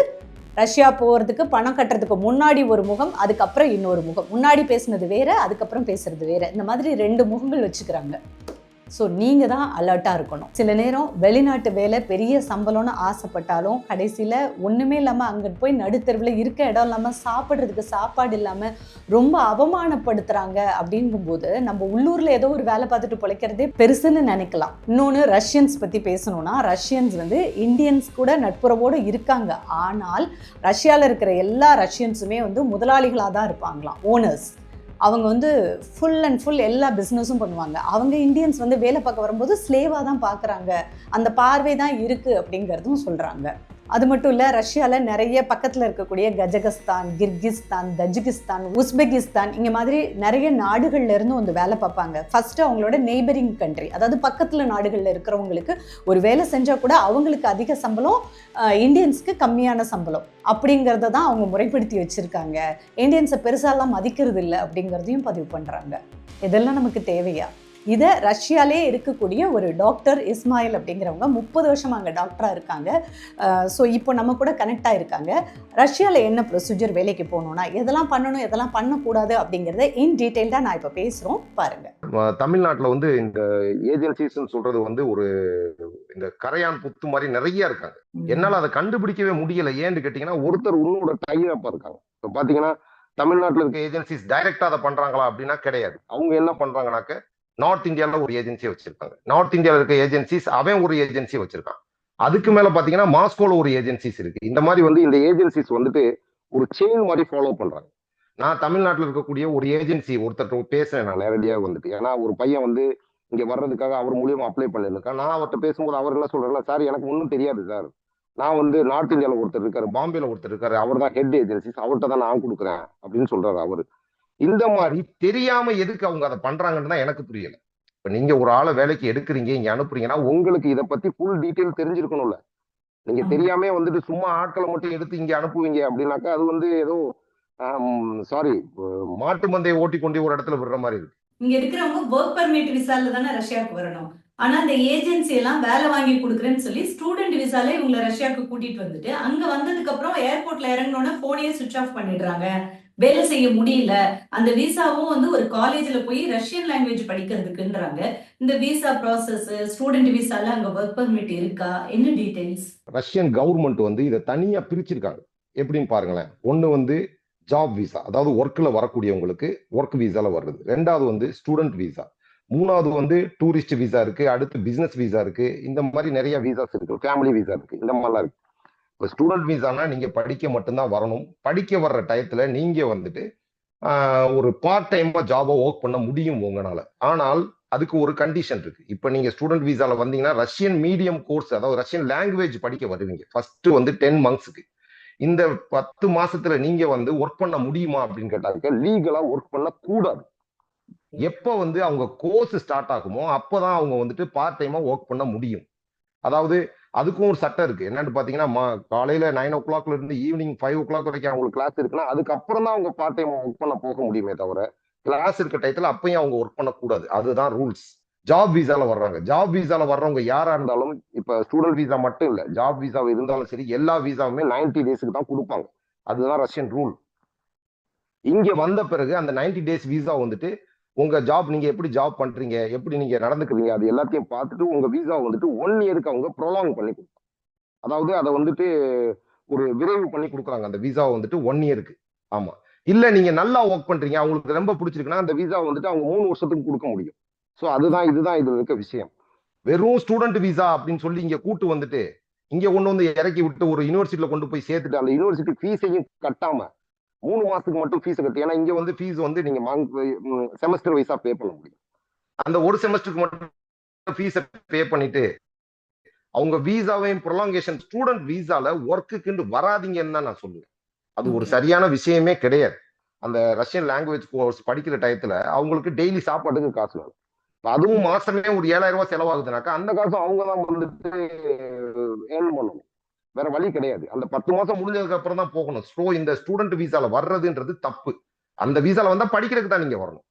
ரஷ்யா போகிறதுக்கு பணம் கட்டுறதுக்கு முன்னாடி ஒரு முகம், அதுக்கப்புறம் இன்னொரு முகம், முன்னாடி பேசுனது வேறு, அதுக்கப்புறம் பேசுறது வேறு, இந்த மாதிரி 2 முகங்கள் வச்சுக்கிறாங்க. ஸோ நீங்கள் தான் அலர்ட்டாக இருக்கணும். சில நேரம் வெளிநாட்டு வேலை பெரிய சம்பளம்னு ஆசைப்பட்டாலும் கடைசியில் ஒன்றுமே இல்லாமல் அங்கே போய் நடுத்தருவில் இருக்க இடம் இல்லாமல் சாப்பிட்றதுக்கு சாப்பாடு இல்லாமல் ரொம்ப அவமானப்படுத்துகிறாங்க. அப்படிங்கும்போது நம்ம உள்ளூரில் ஏதோ ஒரு வேலை பார்த்துட்டு பிழைக்கிறதே பெருசுன்னு நினைக்கலாம். இன்னொன்று ரஷ்யன்ஸ் பற்றி பேசணும்னா, ரஷ்யன்ஸ் வந்து இந்தியன்ஸ் கூட நட்புறவோடு இருக்காங்க. ஆனால் ரஷ்யாவில் இருக்கிற எல்லா ரஷ்யன்ஸுமே வந்து முதலாளிகளாக தான் இருப்பாங்களாம், ஓனர்ஸ். அவங்க வந்து ஃபுல் அண்ட் ஃபுல் எல்லா பிஸ்னஸும் பண்ணுவாங்க. அவங்க இந்தியன்ஸ் வந்து வேலை பார்க்க வரும்போது ஸ்லேவாக தான் பார்க்குறாங்க, அந்த பார்வை தான் இருக்குது அப்படிங்கிறதும் சொல்கிறாங்க. அது மட்டும் இல்லை, ரஷ்யாவில் நிறைய பக்கத்தில் இருக்கக்கூடிய கஜகஸ்தான், கிர்கிஸ்தான், தஜிகிஸ்தான், உஸ்பெகிஸ்தான் இங்கே மாதிரி நிறைய நாடுகள்ல இருந்து வந்து வேலை பார்ப்பாங்க. ஃபர்ஸ்ட்டு அவங்களோட நெய்பரிங் கண்ட்ரி, அதாவது பக்கத்தில் நாடுகளில் இருக்கிறவங்களுக்கு ஒரு வேலை செஞ்சால் கூட அவங்களுக்கு அதிக சம்பளம், இந்தியன்ஸ்க்கு கம்மியான சம்பளம் அப்படிங்கிறத தான் அவங்க முறைப்படுத்தி வச்சுருக்காங்க. இந்தியன்ஸை பெருசாலாம் மதிக்கிறது இல்லை அப்படிங்கிறதையும் பதிவு பண்ணுறாங்க. இதெல்லாம் நமக்கு தேவையா? இதை ரஷ்யாலே இருக்கக்கூடிய ஒரு டாக்டர் இஸ்மாயில் அப்படிங்கிறவங்க 30 வருஷமாக அங்கே டாக்டராக இருக்காங்க. ஸோ இப்போ நம்ம கூட கனெக்ட் ஆகிருக்காங்க. ரஷ்யாவில் என்ன ப்ரொசீஜர், வேலைக்கு போகணுன்னா எதெல்லாம் பண்ணணும் எதெல்லாம் பண்ணக்கூடாது அப்படிங்கிறத இன் டீட்டெயில்டாக நான் இப்போ பேசுகிறோம் பாருங்கள். தமிழ்நாட்டில் வந்து இந்த ஏஜென்சிஸ்ன்னு சொல்றது வந்து ஒரு இந்த கரையான் புத்து மாதிரி நிறைய இருக்காங்க. என்னால் அதை கண்டுபிடிக்கவே முடியல. ஏன்னு கேட்டிங்கன்னா, ஒருத்தர் உன்னோட டையப்பாக இருக்காங்க. இப்போ பார்த்தீங்கன்னா தமிழ்நாட்டில் இருக்க ஏஜென்சிஸ் டைரெக்டாக அதை பண்ணுறாங்களா அப்படின்னா கிடையாது. அவங்க என்ன பண்ணுறாங்கனாக்க, நார்த் இந்தியாவில் ஒரு ஏஜென்சியை வச்சிருக்காங்க. நார்த் இந்தியாவில் இருக்க ஏஜென்சிஸ் அவன் ஒரு ஏஜென்சி வச்சிருக்கான். அதுக்கு மேல பாத்தீங்கன்னா மாஸ்கோல ஒரு ஏஜென்சிஸ் இருக்கு. இந்த மாதிரி வந்து இந்த ஏஜென்சிஸ் வந்துட்டு ஒரு செயின் மாதிரி ஃபாலோ பண்றாங்க. நான் தமிழ்நாட்டில் இருக்கக்கூடிய ஒரு ஏஜென்சி ஒருத்தர் பேசுறேன் நான் நேரடியாக வந்துட்டு. ஏன்னா ஒரு பையன் வந்து இங்க வர்றதுக்காக அவர் மூலியமா அப்ளை பண்ணிருக்கேன். நான் அவர்கிட்ட பேசும்போது அவர் என்ன சொல்றாருன்னா, சார் எனக்கு ஒன்றும் தெரியாது சார், நான் வந்து நார்த் இந்தியாவில் ஒருத்தர் இருக்காரு, பாம்பேல ஒருத்தர் இருக்காரு, அவர் தான் ஹெட் ஏஜென்சிஸ், அவர்கிட்ட தான் நான் கொடுக்குறேன் அப்படின்னு சொல்றாரு அவரு. இந்த மாதிரி தெரியாம எதுக்கு அவங்க அதை பண்றாங்கன்னு தான் எனக்கு புரியல. இப்ப நீங்க ஒரு ஆளை வேலைக்கு எடுக்கிறீங்க, இங்க அனுப்புறீங்கன்னா உங்களுக்கு இதை பத்தி ஃபுல் டீட்டெயில் தெரிஞ்சிருக்கணும்ல. நீங்க ஆமா. தெரியாம வந்துட்டு சும்மா ஆட்களை மட்டும் எடுத்து இங்க அனுப்புவீங்க அப்படின்னாக்கா அது வந்து ஏதோ சாரி மாட்டு மந்தையை ஓட்டி கொண்டு ஒரு இடத்துல விடுற மாதிரி இருக்கு. இங்க இருக்கிறவங்க ஒர்க் பர்மிட் விசால தானே ரஷ்யாவுக்கு வரணும். ஆனா அந்த ஏஜென்சி எல்லாம் வேலை வாங்கி கொடுக்குறேன்னு சொல்லி ஸ்டூடெண்ட் விசால இவங்களை ரஷ்யாவுக்கு கூட்டிட்டு வந்துட்டு அங்க வந்ததுக்கு அப்புறம் ஏர்போர்ட்ல இறங்கினோட போனையே சுவிட்ச் ஆஃப் பண்ணிடுறாங்க. வேலை செய்ய முடியல. அந்த விசாவும் வந்து ஒரு காலேஜ்ல போய் ரஷ்யன் லாங்குவேஜ் படிக்கிறதுக்குன்றாங்க. இந்த விசா ப்ராசஸ், ஸ்டூடெண்ட் விசால அங்க ஒர்க் பர்மிட் இருக்கா, என்ன டீடைல்ஸ்? ரஷ்யன் கவர்மெண்ட் வந்து இதை தனியா பிரிச்சிருக்காங்க. எப்படின்னு பாருங்களேன். ஒண்ணு வந்து ஜாப் விசா, அதாவது ஒர்க்ல வரக்கூடியவங்களுக்கு ஒர்க் விசால வர்றது. ரெண்டாவது வந்து ஸ்டூடெண்ட் விசா. மூணாவது வந்து டூரிஸ்ட் விசா இருக்கு. அடுத்து பிசினஸ் விசா இருக்கு. இந்த மாதிரி நிறைய விசாஸ் இருக்கு. ஃபேமிலி விசா இருக்கு. இந்த மாதிரிலாம் இருக்கு. இப்போ ஸ்டூடெண்ட் விசானா நீங்க படிக்க மட்டும்தான் வரணும். படிக்க வர்ற டயத்துல நீங்க வந்துட்டு ஒரு பார்ட் டைமா ஜாபை ஒர்க் பண்ண முடியும் உங்களால. ஆனால் அதுக்கு ஒரு கண்டிஷன் இருக்கு. இப்ப நீங்க ஸ்டூடெண்ட் விசால வந்தீங்கன்னா ரஷ்யன் மீடியம் கோர்ஸ், அதாவது ரஷ்யன் லாங்குவேஜ் படிக்க வருவீங்க. ஃபர்ஸ்ட் வந்து 10 மந்த்ஸ்க்கு. இந்த 10 மாசத்துல நீங்க வந்து ஒர்க் பண்ண முடியுமா அப்படின்னு கேட்டாக்க லீகலா ஒர்க் பண்ண கூடாது. எப்ப வந்து அவங்க கோர்ஸ் ஸ்டார்ட் ஆகுமோ அப்பதான் அவங்க வந்துட்டு பார்ட் டைமா ஒர்க் பண்ண முடியும். அதாவது அதுக்கும் ஒரு சட்டம் இருக்கு. என்னன்னு பாத்தீங்கன்னா காலையில 9 o'clockல இருந்து ஈவினிங் 5 o'clock வரைக்கும் அவங்களுக்கு கிளாஸ் இருக்குன்னா அதுக்கப்புறம் தான் அவங்க பார்ட் டைம் ஒர்க் பண்ண போக முடியுமே தவிர கிளாஸ் இருக்க டயத்துல அப்பயும் அவங்க ஒர்க் பண்ணக்கூடாது. அதுதான் ரூல்ஸ். ஜாப் விசால வர்றாங்க. ஜாப் விசால வர்றவங்க யாரா இருந்தாலும் இப்ப ஸ்டூடெண்ட் விசா மட்டும் இல்ல, ஜாப் விசா இருந்தாலும் சரி எல்லா விசாவுமே 90 டேஸ்க்கு தான் கொடுப்பாங்க. அதுதான் ரஷ்யன் ரூல். இங்க வந்த பிறகு அந்த 90 டேஸ் விசா வந்துட்டு உங்க ஜாப், நீங்க எப்படி ஜாப் பண்றீங்க, எப்படி நீங்க நடந்துக்கிறீங்க, அது எல்லாத்தையும் பார்த்துட்டு உங்க விசா வந்துட்டு 1 இயருக்கு அவங்க ப்ரொலாங் பண்ணி கொடுப்பாங்க. அதாவது அதை வந்துட்டு ஒரு விரைவு பண்ணி கொடுக்குறாங்க அந்த விசாவை வந்துட்டு 1 இயருக்கு. ஆமா. இல்ல நீங்க நல்லா ஒர்க் பண்றீங்க, அவங்களுக்கு ரொம்ப பிடிச்சிருக்குன்னா அந்த விசா வந்துட்டு அவங்க 3 வருஷத்துக்கு கொடுக்க முடியும். ஸோ இதுதான் இதுல இருக்க விஷயம். வெறும் ஸ்டூடெண்ட் விசா அப்படின்னு சொல்லி இங்க கூட்டு வந்துட்டு இங்க கொண்டு வந்து இறக்கி விட்டு ஒரு யூனிவர்சிட்டியில கொண்டு போய் சேர்த்துட்டு அந்த யூனிவர்சிட்டி ஃபீஸையும் கட்டாம 3 மாசத்துக்கு மட்டும் ஃபீஸ் கட்டு. ஏன்னா இங்க வந்து ஃபீஸ் வந்து நீங்க செமஸ்டர் வைஸா பே பண்ண முடியும். அந்த ஒரு செமஸ்டருக்கு மட்டும் ஃபீஸை பே பண்ணிட்டு அவங்க விசாவையும் ப்ரொலாங்கேஷன், ஸ்டூடெண்ட் விசால ஒர்க்குன்னு வராதீங்கன்னு தான் நான் சொல்லுவேன். அது ஒரு சரியான விஷயமே கிடையாது. அந்த ரஷ்யன் லாங்குவேஜ் கோர்ஸ் படிக்கிற டயத்துல அவங்களுக்கு டெய்லி சாப்பாட்டுக்கு காசு வேணும். அதுவும் மாசமே ஒரு 7,000 ரூபாய் செலவாகுதுனாக்கா அந்த காசு அவங்க தான் வந்துட்டு ஏர்ன் பண்ணணும். வேற வழி கிடையாது. அந்த 10 மாசம் முடிஞ்சதுக்கு அப்புறம் தான் போகணும். ஸோ இந்த ஸ்டூடெண்ட் விசால வர்றதுன்றது தப்பு. அந்த விசால வந்தா படிக்கிறதுக்கு தான் நீங்க வரணும்.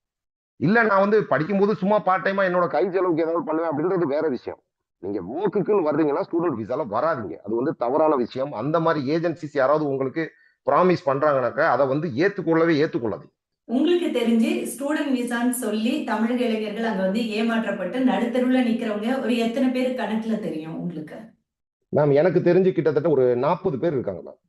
இல்ல நான் வந்து படிக்கும்போது சும்மா பார்ட் டைமா என்னோட கை செலவுக்கு ஏதாவது பண்ணுவேன் அப்படின்றது வேற விஷயம். நீங்க ஒர்க்குன்னு வர்றீங்கன்னா ஸ்டூடெண்ட் விசால வராதீங்க. அது வந்து தவறான விஷயம். அந்த மாதிரி ஏஜென்சிஸ் யாராவது உங்களுக்கு ப்ராமிஸ் பண்றாங்கனாக்கா அதை வந்து ஏத்துக்கொள்ளாது. உங்களுக்கு தெரிஞ்சு ஸ்டூடெண்ட் விசான்னு சொல்லி தமிழக இளைஞர்கள் அங்க வந்து ஏமாற்றப்பட்டு நடுத்தருவுல நிக்கிறவங்க ஒரு எத்தனை பேர் கணக்குல தெரியும் உங்களுக்கு? மேம் எனக்கு தெரிஞ்சு கிட்டத்தட்ட ஒரு 40 பேர் இருக்காங்க மேம்.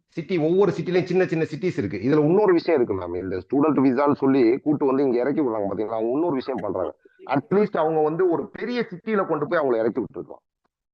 ஒவ்வொரு சிட்டிலையும் சின்ன சின்ன சிட்டிஸ் இருக்கு. இதுல இன்னொரு விஷயம் இருக்கு மேம். இந்த ஸ்டூடெண்ட் விசான்னு சொல்லி கூட்டு வந்து இங்க இறக்கி விடுறாங்க பாத்தீங்களா, அவங்க இன்னொரு விஷயம் பண்றாங்க. அட்லீஸ்ட் அவங்க வந்து ஒரு பெரிய சிட்டியில கொண்டு போய் அவங்களை இறக்கி விட்டுருக்கோம்.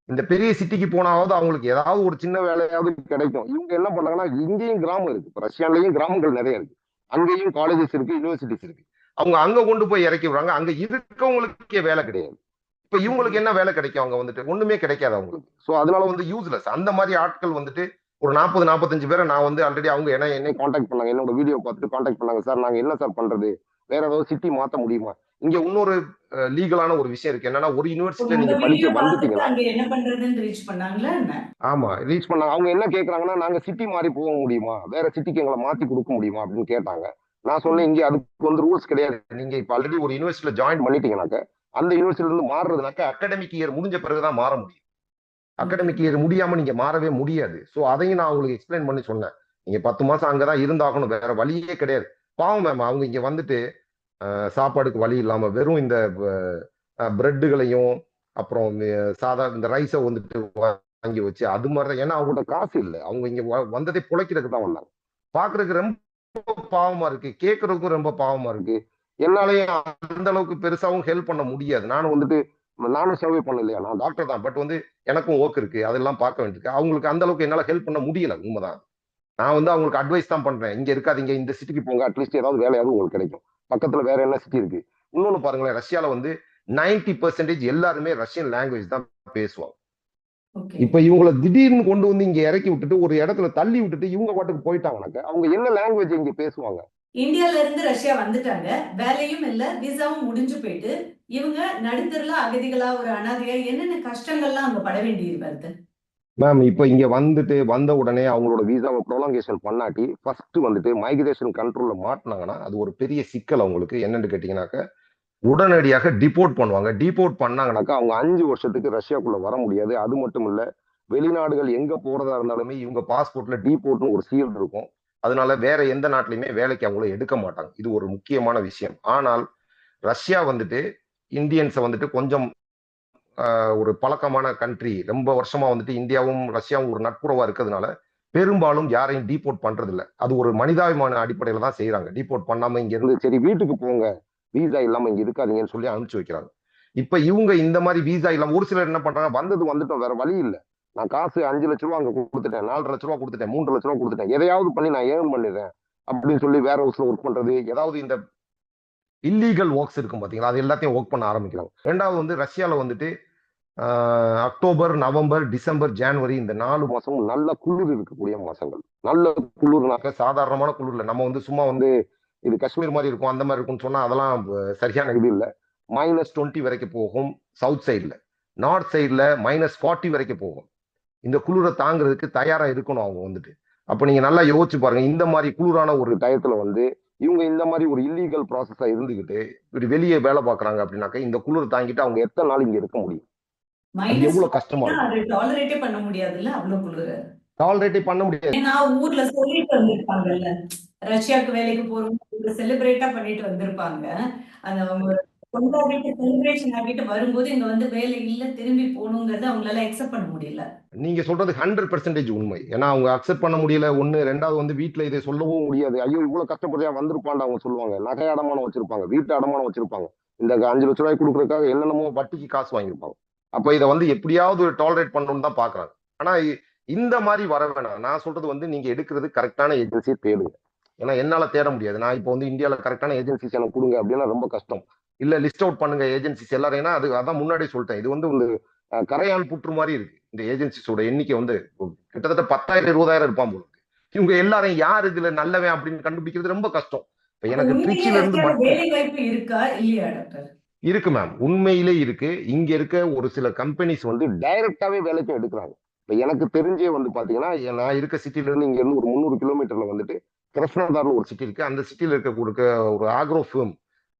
இந்த பெரிய சிட்டிக்கு போனாவது அவங்களுக்கு ஏதாவது ஒரு சின்ன வேலையாவது கிடைக்கும். இவங்க என்ன பண்றாங்கன்னா இங்கேயும் கிராமம் இருக்கு. இப்போ ரஷ்யாலையும் கிராமங்கள் நிறைய இருக்கு. அங்கேயும் காலேஜஸ் இருக்கு, யூனிவர்சிட்டிஸ் இருக்கு. அவங்க அங்க கொண்டு போய் இறக்கி விடுறாங்க. அங்க இருக்கவங்களுக்கே வேலை கிடையாது. இப்ப இவங்களுக்கு என்ன வேலை கிடைக்கும்? அவங்க வந்துட்டு ஒண்ணுமே கிடைக்காது அவங்களுக்கு. சோ அதனால வந்து யூஸ்லெஸ். அந்த மாதிரி ஆட்கள் வந்துட்டு ஒரு 40-45 பேரை நான் வந்து ஆல்ரெடி அவங்க என்னை காண்டாக்ட் பண்ணாங்க. என்னோட வீடியோ பார்த்துட்டு காண்டாக்ட் பண்ணாங்க. சார் நாங்க என்ன சார் பண்றது, வேற ஏதாவது சிட்டி மாத்த முடியுமா? இங்க இன்னொரு லீகலான ஒரு விஷயம் இருக்கு. என்னன்னா ஒரு யூனிவர்சிட்டியில நீங்க படிக்க வந்துட்டீங்கன்னா என்ன பண்றதுன்னு ரீச் பண்ணாங்களா என்ன? ஆமா ரீச் பண்ணாங்க. அவங்க என்ன கேட்கறாங்கன்னா நாங்க சிட்டி மாறி போக முடியுமா, வேற சிட்டிக்கு எங்களை மாத்தி கொடுக்க முடியுமா அப்படின்னு கேட்டாங்க. நான் சொன்னேன் இங்க அதுக்கு வந்து ரூல்ஸ் கிடையாது. நீங்க இப்ப ஆல்ரெடி ஒரு யூனிவர்சிட்டியில ஜாயின் பண்ணிட்டீங்கன்னாக்க அந்த யூனிவர்சிட்டில இருந்து மாறுறதுனாக்க அகாடமிக் இயர் முடிஞ்ச பிறகுதான் மாற முடியும். அகாடமிக் இயர் முடியாம நீங்க மாறவே முடியாது. சோ அதையும் நான் உங்களுக்கு எக்ஸ்பிளைன் பண்ணி சொன்னேன். நீங்க 10 மாசம் அங்கதான் இருந்தாகணும், வேற வழியே கிடையாது. பாவம் மேம், அவங்க இங்க வந்துட்டு சாப்பாடுக்கு வழி இல்லாம வெறும் இந்த பிரெட்டுகளையும் அப்புறம் சாதா இந்த ரைஸை வந்துட்டு வாங்கி வச்சு அது மாதிரி, ஏன்னா அவங்கள்ட்ட காசு இல்லை. அவங்க இங்க வந்ததே பிழைக்கிறதுக்கு தான் வந்தாங்க. பாக்குறதுக்கு ரொம்ப பாவமா இருக்கு, கேட்கறதுக்கும் ரொம்ப பாவமா இருக்கு. என்னாலையும் அந்த அளவுக்கு பெருசாவும் ஹெல்ப் பண்ண முடியாது. நானும் சர்வே பண்ண இல்லையா, நான் டாக்டர் தான். பட் வந்து எனக்கும் ஒர்க் இருக்கு, அதெல்லாம் பார்க்க வேண்டியிருக்கு. அவங்களுக்கு அந்த அளவுக்கு என்னால ஹெல்ப் பண்ண முடியல. உண்மைதான். நான் வந்து அவங்களுக்கு அட்வைஸ் தான் பண்றேன். இங்க இருக்காதீங்க, இந்த சிட்டிக்கு போங்க, அட்லீஸ்ட் ஏதாவது வேலையாவது உங்களுக்கு கிடைக்கும். பக்கத்துல வேற என்ன சிட்டி இருக்கு. இன்னொன்னு பாருங்களேன், ரஷ்யால வந்து 90% எல்லாருமே ரஷ்யன் லாங்குவேஜ் தான் பேசுவாங்க. இப்ப இவங்களை திடீர்னு கொண்டு வந்து இங்க இறக்கி விட்டுட்டு ஒரு இடத்துல தள்ளி விட்டுட்டு இவங்க பாட்டுக்கு போயிட்டாங்கனாக்க அவங்க என்ன லாங்குவேஜ் இங்க பேசுவாங்க? இந்தியால இருந்து ரஷ்யா வந்துட்டாங்க, வேலையும் இல்ல, விசாவும் முடிஞ்சு போயிட்டு இவங்க நடுத்தருல அகதிகளா ஒரு அனாதையா என்னென்ன கஷ்டங்கள்லாம் அங்க பட வேண்டி வருது? மேம் இப்போ இங்க வந்துட்டு வந்த உடனே அவங்களோட விசாவை ப்ரொலாங்கேஷன் பண்ணாட்டி ஃபர்ஸ்ட் வந்துட்டு மைக்ரேஷன் கண்ட்ரோல்ல மாட்டினாங்கன்னா அது ஒரு பெரிய சிக்கல் அவங்களுக்கு. என்னன்னு கேட்டீங்கன்னாக்க உடனடியாக டிபோர்ட் பண்ணுவாங்க. டிபோர்ட் பண்ணாங்கனாக்கா அவங்க 5 வருஷத்துக்கு ரஷ்யாக்குள்ள வர முடியாது. அது மட்டும் இல்ல, வெளிநாடுகள் எங்க போறதா இருந்தாலுமே இவங்க பாஸ்போர்ட்ல டிபோர்ட்னு ஒரு சீல் இருக்கும். அதனால வேற எந்த நாட்டிலையுமே வேலைக்கு அவங்கள எடுக்க மாட்டாங்க. இது ஒரு முக்கியமான விஷயம். ஆனால் ரஷ்யா வந்துட்டு இந்தியன்ஸை வந்துட்டு கொஞ்சம் ஒரு பழக்கமான கண்ட்ரி, ரொம்ப வருஷமா வந்துட்டு இந்தியாவும் ரஷ்யாவும் ஒரு நட்புறவா இருக்கிறதுனால பெரும்பாலும் யாரையும் டீபோர்ட் பண்றது இல்ல. அது ஒரு மனிதாபிமான அடிப்படையில தான் செய்யறாங்க. டீபோர்ட் பண்ணாம இங்க இருந்து சரி வீட்டுக்கு போங்க, வீசா இல்லாம இங்க இருக்காதீங்கன்னு சொல்லி அனுப்பிச்சு வைக்கிறாங்க. இப்ப இவங்க இந்த மாதிரி வீசா இல்லாம ஒரு சிலர் என்ன பண்றாங்க, வந்தது வந்துட்டோம், வேற வழி இல்ல, நான் காசு 5 லட்ச ரூபா அங்க கொடுத்துட்டேன், 4,50,000 கொடுத்துட்டேன், 3,00,000 கொடுத்துட்டேன், எதையாவது பண்ணி நான் ஏர்ன் பண்ணிடுறேன் அப்படின்னு சொல்லி வேற ஹவுஸ்ல ஒர்க் பண்றது, ஏதாவது இந்த இல்லீகல் ஒர்க்ஸ் இருக்கும் பாத்தீங்களா, அது எல்லாத்தையும் ஒர்க் பண்ண ஆரம்பிக்கிறாங்க. ரெண்டாவது வந்து ரஷ்யால வந்துட்டு அக்டோபர், நவம்பர், டிசம்பர், ஜனவரி இந்த 4 மாசமும் நல்ல குளிர் இருக்கக்கூடிய மாசங்கள். நல்ல குளிர்னாக்க சாதாரணமான குளிர்ல நம்ம வந்து சும்மா வந்து இது காஷ்மீர் மாதிரி இருக்கும் அந்த மாதிரி இருக்கும்னு சொன்னா அதெல்லாம் சரியான இது இல்லை. -20 வரைக்கும் போகும் சவுத் சைட்ல. நார்த் சைட்ல -40 வரைக்கும் போகும். இந்த குளிரை தாங்கிறதுக்கு தயாரா இருக்கணும் அவங்க வந்துட்டு. அப்ப நீங்க நல்லா யோசிச்சு பாருங்க, இந்த மாதிரி குளிரான ஒரு டயத்துல வந்து இவங்க இந்த மாதிரி ஒரு இல்லீகல் ப்ராசஸா இருந்துகிட்டு இப்படி வெளியே வேலை பார்க்கறாங்க அப்படின்னாக்க இந்த குளிர் தாங்கிட்டு அவங்க எத்தனை நாள் இங்க இருக்க முடியும்? அது எவ்வளவு கஷ்டமா இருக்கும். அது டாலரேட்டே பண்ண முடியாதுல்ல, அவ்வளவு குளிர். டாலரேட்டே பண்ண முடியாது. ஏன்னா ஊர்ல சொல்லிட்டு வந்திருப்பாங்கல்ல, ரஷ்யாவுக்கு வேலைக்கு போறவங்க செலிப்ரேட்டா பண்ணிட்டு வந்திருப்பாங்க. அந்த அவங்க கொண்டாடிட்டு செலிப்ரேஷன் ஆகிட்டு வரும்போது இங்க வந்து வேலை இல்ல, திரும்பி போகணுங்கிறது அவங்களால அக்செப்ட் பண்ண முடியல. நீங்க சொல்றது 100% உண்மை. ஏன்னா அவங்க அக்செப்ட் பண்ண முடியல ஒண்ணு. ரெண்டாவது வந்து வீட்டுல இதை சொல்லவும் முடியாது. ஐயோ இவ்வளவு கஷ்டப்படியா வந்திருப்பான்னு அவங்க சொல்லுவாங்க. நகை அடமானம் வச்சிருப்பாங்க, வீட்டு அடமானம் வச்சிருப்பாங்க. இந்த 5 லட்ச ரூபாய் கொடுக்கறதுக்காக என்னென்னமோ வட்டிக்கு காசு வாங்கியிருப்பாங்க. அப்ப இதை வந்து எப்படியாவது டாலரேட் பண்ணணும்னு தான் பாக்குறாங்க. ஆனா இந்த மாதிரி வர வேணாம். நான் சொல்றது வந்து நீங்க எடுக்கிறது கரெக்டான ஏஜென்சியை தேடுங்க. ஏன்னா என்னால தேட முடியாது. நான் இப்போ வந்து இந்தியாவில கரெக்டான ஏஜென்சிஸ் எனக்கு கொடுங்க அப்படின்னா ரொம்ப கஷ்டம். இல்ல லிஸ்ட் அவுட் பண்ணுங்க ஏஜென்சிஸ் எல்லாரும். ஏன்னா அதான் முன்னாடி சொல்லிட்டேன், இது வந்து ஒரு கரையான் புற்று மாதிரி இருக்கு. இந்த ஏஜென்சிஸோட எண்ணிக்கை வந்து கிட்டத்தட்ட 10,000 20,000 இருப்பான் போல இருக்கு. இவங்க எல்லாரையும் யார் இதுல நல்லவன் அப்படின்னு கண்டுபிடிக்கிறது ரொம்ப கஷ்டம். இப்ப எனக்கு திருச்சியில இருந்து வேலை வாய்ப்பு இருக்கா இல்லையா டாக்டர்? இருக்கு மேம், உண்மையிலே இருக்கு. இங்க இருக்க ஒரு சில கம்பெனிஸ் வந்து டைரக்டாவே வேலைக்கு எடுக்கிறாங்க. இப்ப எனக்கு தெரிஞ்சே வந்து பாத்தீங்கன்னா, நான் இருக்க சிட்டில இருந்து இங்க இருந்து ஒரு 300 கிலோமீட்டர்ல வந்துட்டு கிருஷ்ணதார்னு ஒரு சிட்டி இருக்கு. அந்த சிட்டில இருக்க ஒரு ஆக்ரோ ஃபார்ம்,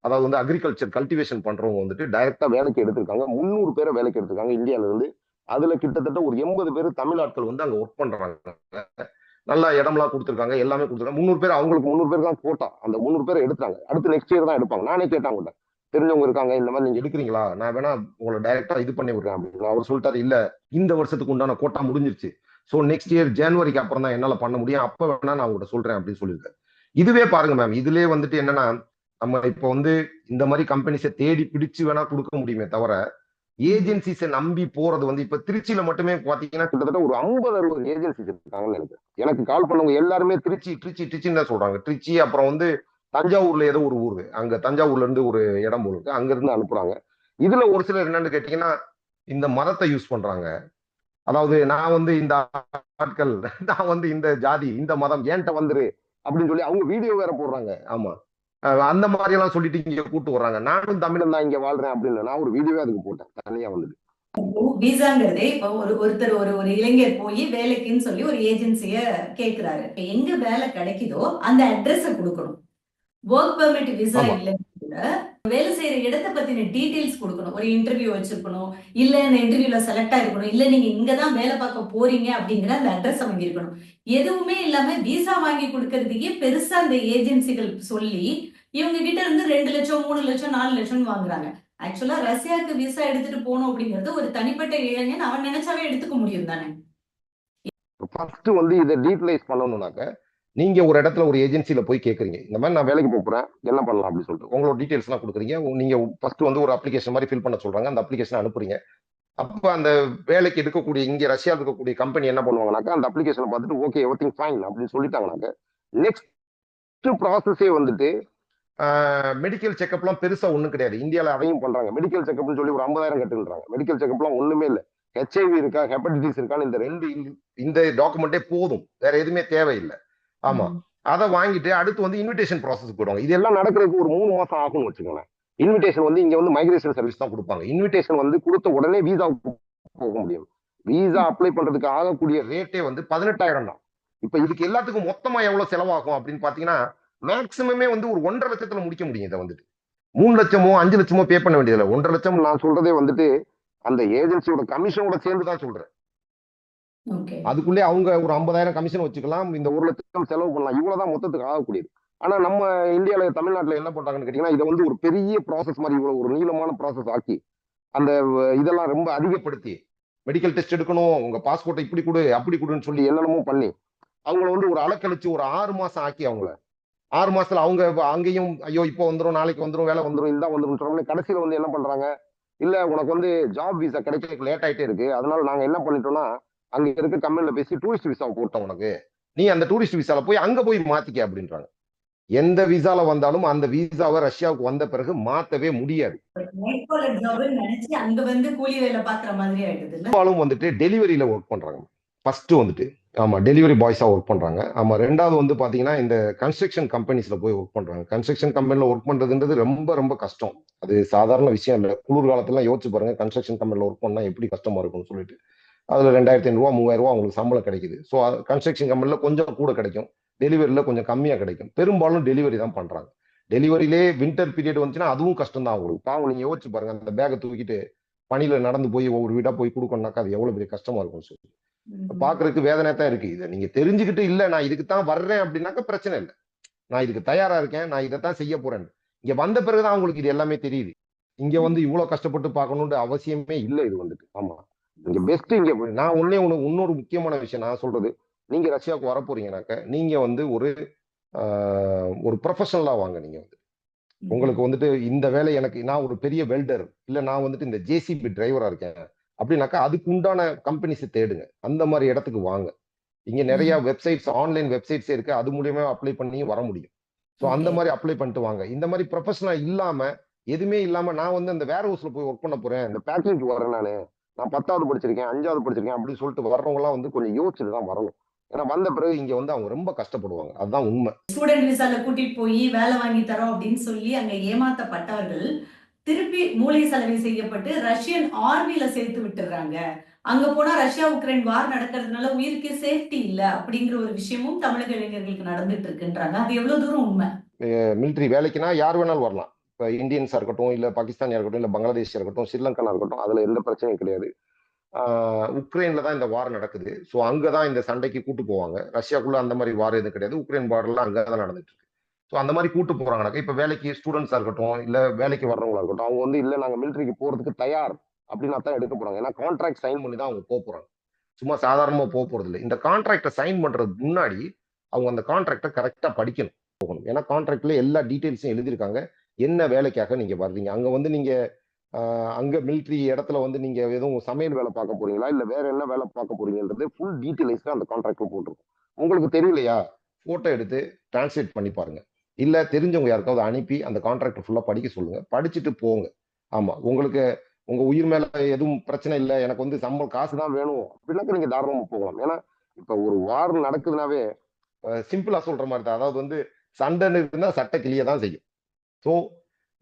அதாவது வந்து அக்ரிகல்ச்சர் கல்டிவேஷன் பண்றவங்க வந்துட்டு டைரக்டா வேலைக்கு எடுத்திருக்காங்க. 300 பேரை வேலைக்கு எடுத்திருக்காங்க இந்தியால இருந்து. அதுல கிட்டத்தட்ட ஒரு 80 பேர் தமிழ் ஆட்கள் வந்து அங்க ஒர்க் பண்றாங்க. நல்லா இடம்லாம் கொடுத்துருக்காங்க, எல்லாமே கொடுத்துருக்காங்க. 300 பேர், அவங்களுக்கு 300 பேர் தான் போட்டா. அந்த 300 பேரை எடுத்தாங்க. அடுத்து நெக்ஸ்ட் இயர் தான் எடுப்பாங்க. நானே கேட்டாங்க, தெரிஞ்சவங்க இருக்காங்க, இந்த மாதிரி நீங்க எடுக்கிறீங்களா, நான் வேணா உங்களை டைரக்டா இது பண்ணி விடுறேன் அப்படின்னு. அவர் சொல்லிட்டாரு, இல்ல இந்த வருஷத்துக்கு உண்டான கோட்டா முடிஞ்சிருச்சு, ஸோ நெக்ஸ்ட் இயர் ஜனவரிக்கு அப்புறம் தான் என்னால பண்ண முடியும், அப்ப வேணா நான் உங்கள்கிட்ட சொல்றேன் அப்படின்னு சொல்லியிருக்காரு. இதுவே பாருங்க மேம், இதுலயே வந்துட்டு என்னன்னா, நம்ம இப்போ வந்து இந்த மாதிரி கம்பெனிஸை தேடி பிடிச்சு வேணா கொடுக்க முடியுமே தவிர ஏஜென்சிஸை நம்பி போறது வந்து இப்ப திருச்சியில மட்டுமே பாத்தீங்கன்னா கிட்டத்தட்ட ஒரு 50-60 ஏஜென்சிஸ் இருக்காங்கன்னு நினைக்கிறேன். எனக்கு கால் பண்ணவங்க எல்லாருமே திருச்சின்னு தான் சொல்றாங்க. திருச்சி, அப்புறம் வந்து தஞ்சாவூர்ல ஏதோ ஒரு ஊரு, அங்க தஞ்சாவூர்ல இருந்து ஒரு இடம் போல இருக்கு, அங்க இருந்து அனுப்புறாங்க. இதுல ஒரு சிலர் என்னன்னு கேட்டீங்கன்னா இந்த மதத்தை யூஸ் பண்றாங்க. அதாவது நான் வந்து இந்த ஆட்கள், நான் வந்து இந்த ஜாதி, இந்த மதம், ஏன்ட்ட வந்துரு அப்படின்னு சொல்லி அவங்க வீடியோ வேற போடுறாங்க. ஆமா, அந்த மாதிரி எல்லாம் சொல்லிட்டு இங்க கூட்டு வர்றாங்க. நானும் தமிழன் தான், இங்க வாழ்றேன் அப்படின்னு நான் ஒரு வீடியோவே அதுக்கு போட்டேன் தனியா வந்துட்டு. விசாங்கிறதே இப்போ ஒருத்தர் ஒரு இளைஞர் போய் வேலைக்குன்னு சொல்லி ஒரு ஏஜென்சிய கேக்குறாரு. எங்க வேலை கிடைக்குதோ அந்த அட்ரஸ கொடுக்கணும். ஒர்க் பெர்மிட் விசா இல்லைன்னு கூட வேலை செய்யற இடத்தை பத்தின டீடைல்ஸ் கொடுக்கணும். ஒரு இன்டர்வியூ வச்சிருக்கணும், இல்ல இந்த இன்டர்வியூல செலக்ட் ஆயிருக்கணும், இல்ல நீங்க இங்கதான் வேலை பார்க்க போறீங்க அப்படிங்கிற அந்த அட்ரஸ் வாங்கி இருக்கணும். எதுவுமே இல்லாம விசா வாங்கி கொடுக்கறதுக்கே பெருசா அந்த ஏஜென்சிகள் சொல்லி இவங்க கிட்ட இருந்து 2 லட்சம் 3 லட்சம் 4 லட்சம் வாங்குறாங்க. ஆக்சுவலா ரஷ்யாவுக்கு விசா எடுத்துட்டு போகணும் அப்படிங்கிறது ஒரு தனிப்பட்ட இளைஞன் அவன் நினைச்சாவே எடுத்துக்க முடியும் தானே. ஃபர்ஸ்ட் வந்து இதை டீட்டெயிலைஸ் பண்ணணும்னாக்க நீங்க ஒரு இடத்துல ஒரு ஏஜென்சில போய் கேட்குறீங்க, இந்த மாதிரி நான் வேலைக்கு போறேன், என்ன பண்ணலாம் அப்படின்னு சொல்லிட்டு உங்களோட டீடைல்ஸ் எல்லாம் கொடுக்குறீங்க. நீங்க ஃபர்ஸ்ட் வந்து ஒரு அப்ளிகேஷன் மாதிரி ஃபில் பண்ண சொல்றாங்க, அந்த அப்ளிகேஷன் அனுப்புறீங்க. அப்ப அந்த வேலைக்கு எடுக்கக்கூடிய இங்க ரஷ்யா இருக்கக்கூடிய கம்பெனி என்ன பண்ணுவாங்கனாக்கா அந்த அப்ளிகேஷனை பார்த்துட்டு ஓகே எவ்ரிதிங் ஃபைன் அப்படின்னு சொல்லிட்டாங்கனாக்க நெக்ஸ்ட் ப்ராசஸே வந்துட்டு மெடிக்கல் செக்அப்லாம் பெருசா ஒண்ணும் கிடையாது. இந்தியாவில் அதையும் பண்றாங்க. மெடிக்கல் செக்அப்னு சொல்லி ஒரு 50,000 கட்டுன்றாங்க. மெடிக்கல் செக்அப்லாம் ஒண்ணுமே இல்லை. HIV இருக்கா, ஹெப்படைட்டிஸ் இருக்கான்னு இந்த டாக்குமெண்டே போதும், வேற எதுவுமே தேவையில்லை. ஆமா, அதை வாங்கிட்டு அடுத்து வந்து இன்விடேஷன் ப்ராசஸ் போடுவாங்க. இதெல்லாம் நடக்கிறதுக்கு ஒரு 3 மாசம் ஆகும்னு வச்சுக்கோங்களேன். இன்விடேஷன் வந்து இங்க வந்து மைக்ரேஷன் சர்வீஸ் தான் கொடுப்பாங்க. இன்விடேஷன் வந்து கொடுத்த உடனே வீசாவுக்கு போக முடியும். விசா அப்ளை பண்றதுக்கு ஆகக்கூடிய ரேட்டே வந்து 18,000 தான். இப்ப இதுக்கு எல்லாத்துக்கும் மொத்தமா எவ்வளவு செலவாகும் அப்படின்னு பாத்தீங்கன்னா மேக்சிமமே வந்து ஒரு 1.5 லட்சத்துல முடிக்க முடியும். இதை வந்துட்டு 3 லட்சமோ 5 லட்சமோ பே பண்ண வேண்டியதில்லை. 1.5 லட்சம் நான் சொல்றதே வந்துட்டு அந்த ஏஜென்சியோட கமிஷனோட சேர்ந்து தான் சொல்றேன். ஓகே. அதுக்குள்ளே அவங்க ஒரு 50,000 கமிஷன் வச்சுக்கலாம், இந்த 1 லட்சம் செலவு பண்ணலாம். இவ்வளவுதான் மொத்தத்துக்கு ஆகக்கூடியது. ஆனா நம்ம இந்தியால தமிழ்நாட்டுல என்ன பண்றாங்கன்னு கேட்டீங்கன்னா இதை வந்து ஒரு பெரிய ப்ராசஸ் மாதிரி இவ்வளவு ஒரு நீளமான ப்ராசஸ் ஆக்கி அந்த இதெல்லாம் ரொம்ப அதிகப்படுத்தி மெடிக்கல் டெஸ்ட் எடுக்கணும், உங்க பாஸ்போர்ட்டை இப்படி கொடு அப்படி கொடுன்னு சொல்லி என்னென்னமோ பண்ணி அவங்கள வந்து ஒரு அலக்கழிச்சு ஒரு 6 மாசம் ஆக்கி அவங்கள 6 மாசத்துல அவங்க அங்கேயும் ஐயோ இப்போ வந்துடும், நாளைக்கு வந்துடும், வேலை வந்துடும், இதான் வந்துடும் சொன்னோம்னா கடைசியில வந்து என்ன பண்றாங்க, இல்ல உனக்கு வந்து ஜாப் விசா கிடைக்கிறதுக்கு லேட் ஆயிட்டே இருக்கு, அதனால நாங்க என்ன பண்ணிட்டோம்னா அங்க இருக்க கம்பெனில பேசி டூரிஸ்ட் விசா போட்டோம் உனக்கு, நீ அந்த டூரிஸ்ட் விசால போய் அங்க போய் மாத்திக்க அப்படின்றாங்க. எந்த விசால வந்தாலும் அந்த விசாவை ரஷ்யாவுக்கு வந்த பிறகு மாத்தவே முடியாது. நினைச்சு அங்க வந்து கூலி வேலை பாக்குற மாதிரி ஆயிடுது. பெரும்பாலும் வந்துட்டு டெலிவரியில ஒர்க் பண்றாங்க. ஃபர்ஸ்ட் வந்துட்டு ஆமா டெலிவரி பாய்ஸா ஒர்க் பண்றாங்க. ஆமா ரெண்டாவது வந்து பாத்தீங்கன்னா இந்த கன்ஸ்ட்ரக்ஷன் கம்பெனிஸ்ல போய் ஒர்க் பண்றாங்க. கன்ஸ்ட்ரக்ஷன் கம்பெனில ஒர்க் பண்றதுன்றது ரொம்ப ரொம்ப கஷ்டம். அது சாதாரண விஷயம் இல்லை. குளிர் காலத்துல யோசிச்சு பாருங்க, கன்ஸ்ட்ரக்ஷன் கம்பெனில ஒர்க் பண்ணா எப்படி கஷ்டமா இருக்கும்னு சொல்லிட்டு. அதுல 2,500 ரூபா 3,000 ரூபா அவங்களுக்கு சம்பளம் கிடைக்குது. ஸோ கன்ஸ்ட்ரக்ஷன் கம்பெனில கொஞ்சம் கூட கிடைக்கும், டெலிவரியில கொஞ்சம் கம்மியா கிடைக்கும். பெரும்பாலும் டெலிவரி தான் பண்றாங்க. டெலிவரியிலே வின்டர் பீரியட் வந்துச்சுன்னா அதுவும் கஷ்டம் தான் அவங்களுக்கு. பாவம் நீங்க யோசிச்சு பாருங்க, அந்த பேக்கை தூக்கிட்டு பனியில நடந்து போய் ஒவ்வொரு வீடா போய் கொடுக்கணும்னாக்கா அது எவ்வளவு பெரிய கஷ்டமா இருக்கும்னு சொல்லி பாக்குறதுக்கு வேதனை தான் இருக்கு. இதை நீங்க தெரிஞ்சுக்கிட்டு இல்ல நான் இதுக்கு தான் வர்றேன் அப்படின்னாக்க பிரச்சனை இல்லை, நான் இதுக்கு தயாரா இருக்கேன், நான் இதைத்தான் செய்ய போறேன். இங்க வந்த பிறகுதான் அவங்களுக்கு இது எல்லாமே தெரியுது. இங்க வந்து இவ்வளவு கஷ்டப்பட்டு பார்க்கணும்னு அவசியமே இல்லை. இது வந்துட்டு ஆமா இங்க பெஸ்ட். இங்க நான் இன்னொரு முக்கியமான விஷயம் நான் சொல்றது, நீங்க ரஷ்யாவுக்கு வர போறீங்கன்னாக்க நீங்க வந்து ஒரு ப்ரொஃபஷனலா வாங்க. நீங்க வந்து உங்களுக்கு வந்துட்டு இந்த வேலை எனக்கு நான் ஒரு பெரிய வெல்டர் இல்ல நான் வந்துட்டு இந்த ஜேசிபி டிரைவரா இருக்கேன் அப்படின்னாக்கா அதுக்கு உண்டான கம்பெனிஸ் தேடுங்க, அந்த மாதிரி இடத்துக்கு வாங்க. இங்க நிறைய வெப்சைட்ஸ் ஆன்லைன் வெப்சைட்ஸே இருக்கு, அது மூலியமா அப்ளை பண்ணி வர முடியும். ஸோ அந்த மாதிரி அப்ளை பண்ணிட்டு வாங்க. இந்த மாதிரி ப்ரொஃபஷனலா இல்லாம எதுவுமே இல்லாம நான் வந்து அந்த வேர் ஹவுஸ்ல போய் ஒர்க் பண்ண போறேன், இந்த பேக்கிங்க்கு வரேன், நான் 10வது படிச்சிருக்கேன் 5வது படிச்சிருக்கேன் அப்படின்னு சொல்லிட்டு வர்றவங்க எல்லாம் வந்து கொஞ்சம் யோசிச்சுட்டு தான் வரணும். ஏன்னா வந்த பிறகு இங்க வந்து அவங்க ரொம்ப கஷ்டப்படுவாங்க, அதுதான் உண்மை. ஸ்டூடெண்ட் விசால கூட்டிட்டு போய் வேலை வாங்கி தரோம் அப்படின்னு சொல்லி அங்க ஏமாத்தப்பட்டவர்கள் திருப்பி மூளை செலவை செய்யப்பட்டு ரஷ்யன் ஆர்மில சேர்த்து விட்டுறாங்க. அங்க போனா ரஷ்யா உக்ரைன் வார் நடக்கிறதுனால உயிருக்கு சேஃப்டி இல்ல அப்படிங்கிற ஒரு விஷயமும் தமிழக இளைஞர்களுக்கு நடந்துட்டு இருக்குன்றாங்க. அது எவ்வளவு தூரம் உண்மை? மிலிட்டரி வேலைக்குன்னா யார் வேணாலும் வரலாம். இப்போ இந்தியன்ஸா இருக்கட்டும், இல்ல பாகிஸ்தானியா இருக்கட்டும், இல்ல பங்களாதேஷியா இருக்கட்டும், ஸ்ரீலங்கனா இருக்கட்டும், அதுல எந்த பிரச்சனையும் கிடையாது. உக்ரைன்ல தான் இந்த வார் நடக்குது. ஸோ அங்கதான் இந்த சண்டைக்கு கூட்டு போவாங்க. ரஷ்யாக்குள்ள அந்த மாதிரி வார் எதுவும் கிடையாது. உக்ரைன் பார்டர்லாம் அங்கதான் நடந்துட்டு இருக்கு. ஸோ அந்த மாதிரி கூட்டு போறாங்கனாக்கா இப்ப வேலைக்கு ஸ்டூடெண்ட்ஸா இருக்கட்டும், இல்ல வேலைக்கு வர்றவங்களா இருக்கட்டும், அவங்க வந்து இல்ல நாங்க மிலிட்டரிக்கு போறதுக்கு தயார் அப்படின்னா தான் எடுக்க போறாங்க. ஏன்னா கான்ட்ராக்ட் சைன் பண்ணி தான் அவங்க போறாங்க, சும்மா சாதாரணமா போறது இல்லை. இந்த கான்ட்ராக்டை சைன் பண்றதுக்கு முன்னாடி அவங்க அந்த கான்ட்ராக்டை கரெக்டா படிக்கணும் போகணும். ஏன்னா கான்ட்ராக்ட்ல எல்லா டீடைல்ஸும் எழுதியிருக்காங்க, என்ன வேலைக்காக நீங்க வர்றீங்க, அங்க வந்து நீங்க அங்க மிலிட்ரி இடத்துல வந்து நீங்க எதுவும் சமையல் வேலை பார்க்க போறீங்களா இல்ல வேற என்ன வேலை பார்க்க போறீங்கன்றது ஃபுல் டீடைல்ஸ் அந்த கான்ட்ராக்ட்ல போட்டிருக்கும். உங்களுக்கு தெரியலையா போட்டோ எடுத்து டிரான்ஸ்லேட் பண்ணி பாருங்க, இல்ல தெரிஞ்சவங்க யாருக்காவது அனுப்பி அந்த கான்ட்ராக்ட் ஃபுல்லா படிக்க சொல்லுங்க, படிச்சுட்டு போங்க. ஆமா உங்களுக்கு உங்க உயிர் மேல எதுவும் பிரச்சனை இல்லை, எனக்கு வந்து சம்பளம் காசு தான் வேணும் அப்படின்னாக்க நீங்க தாராளமா போகலாம். ஏன்னா இப்ப ஒரு வார் நடக்குதுனாவே சிம்பிளா சொல்ற மாதிரி தான், அதாவது வந்து சண்டைன்னு இருந்தா சட்டை கிளிய தான் செய்யும். ஸோ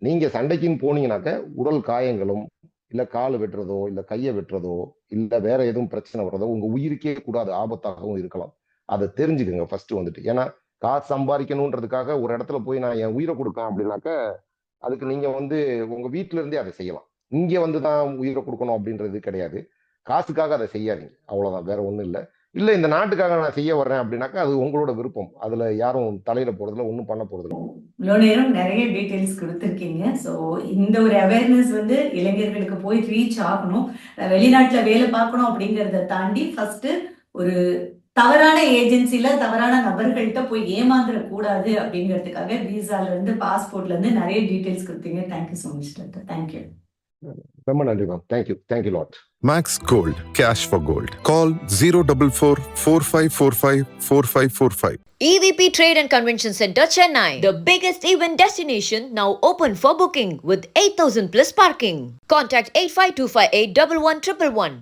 நீங்க சண்டைக்குன்னு போனீங்கன்னாக்க உடல் காயங்களும் இல்ல கால் வெட்டுறதோ இல்ல கையை வெட்டுறதோ இல்ல வேற எதுவும் பிரச்சனை வர்றதோ உங்க உயிருக்கே கூடாது, ஆபத்தாகவும் இருக்கலாம். அதை தெரிஞ்சுக்கோங்க ஃபர்ஸ்ட் வந்துட்டு. ஏன்னா காசு சம்பாதிக்கணுன்றதுக்காக ஒரு இடத்துல போய் நான் என் உயிரை கொடுப்பேன் அப்படின்னாக்க அதுக்கு நீங்க வந்து உங்க வீட்டுல இருந்தே அதை செய்யலாம். இங்க வந்துதான் உயிரை கொடுக்கணும் அப்படின்றது கிடையாது. காசுக்காக அதை செய்யாதீங்க, அவ்வளவுதான், வேற ஒண்ணும் இல்லை. இல்ல இந்த நாட்டுக்காக நான் செய்ய வர்றேன் அப்படின்னாக்கா அது உங்களோட விருப்பம், அதுல யாரும் தலையிட போறதுல ஒன்றும் பண்ண போறது இல்லை. இவ்வளோ நேரம் நிறைய டீட்டெயில்ஸ் கொடுத்துருக்கீங்க. ஸோ இந்த ஒரு அவேர்னஸ் வந்து இளைஞர்களுக்கு போய் ரீச் ஆகணும். வெளிநாட்டுல வேலை பார்க்கணும் அப்படிங்கிறத தாண்டி ஃபர்ஸ்ட் ஒரு தவறான ஏஜென்சில தவறான நபர்கள்ட்ட போய் ஏமாந்துடக்கூடாது அப்படிங்கிறதுக்காக விசால இருந்து பாஸ்போர்ட்ல இருந்து நிறைய டீட்டெயில்ஸ் கொடுத்தீங்க. Thank you so much doctor. Thank you. ரொம்ப நன்றி ma'am. Thank you lot. Max Gold, cash for gold. Call 044 4545 4545. EVP Trade and Convention Center, Chennai. The biggest event destination now open for booking with 8,000 plus parking. Contact 85258 11111.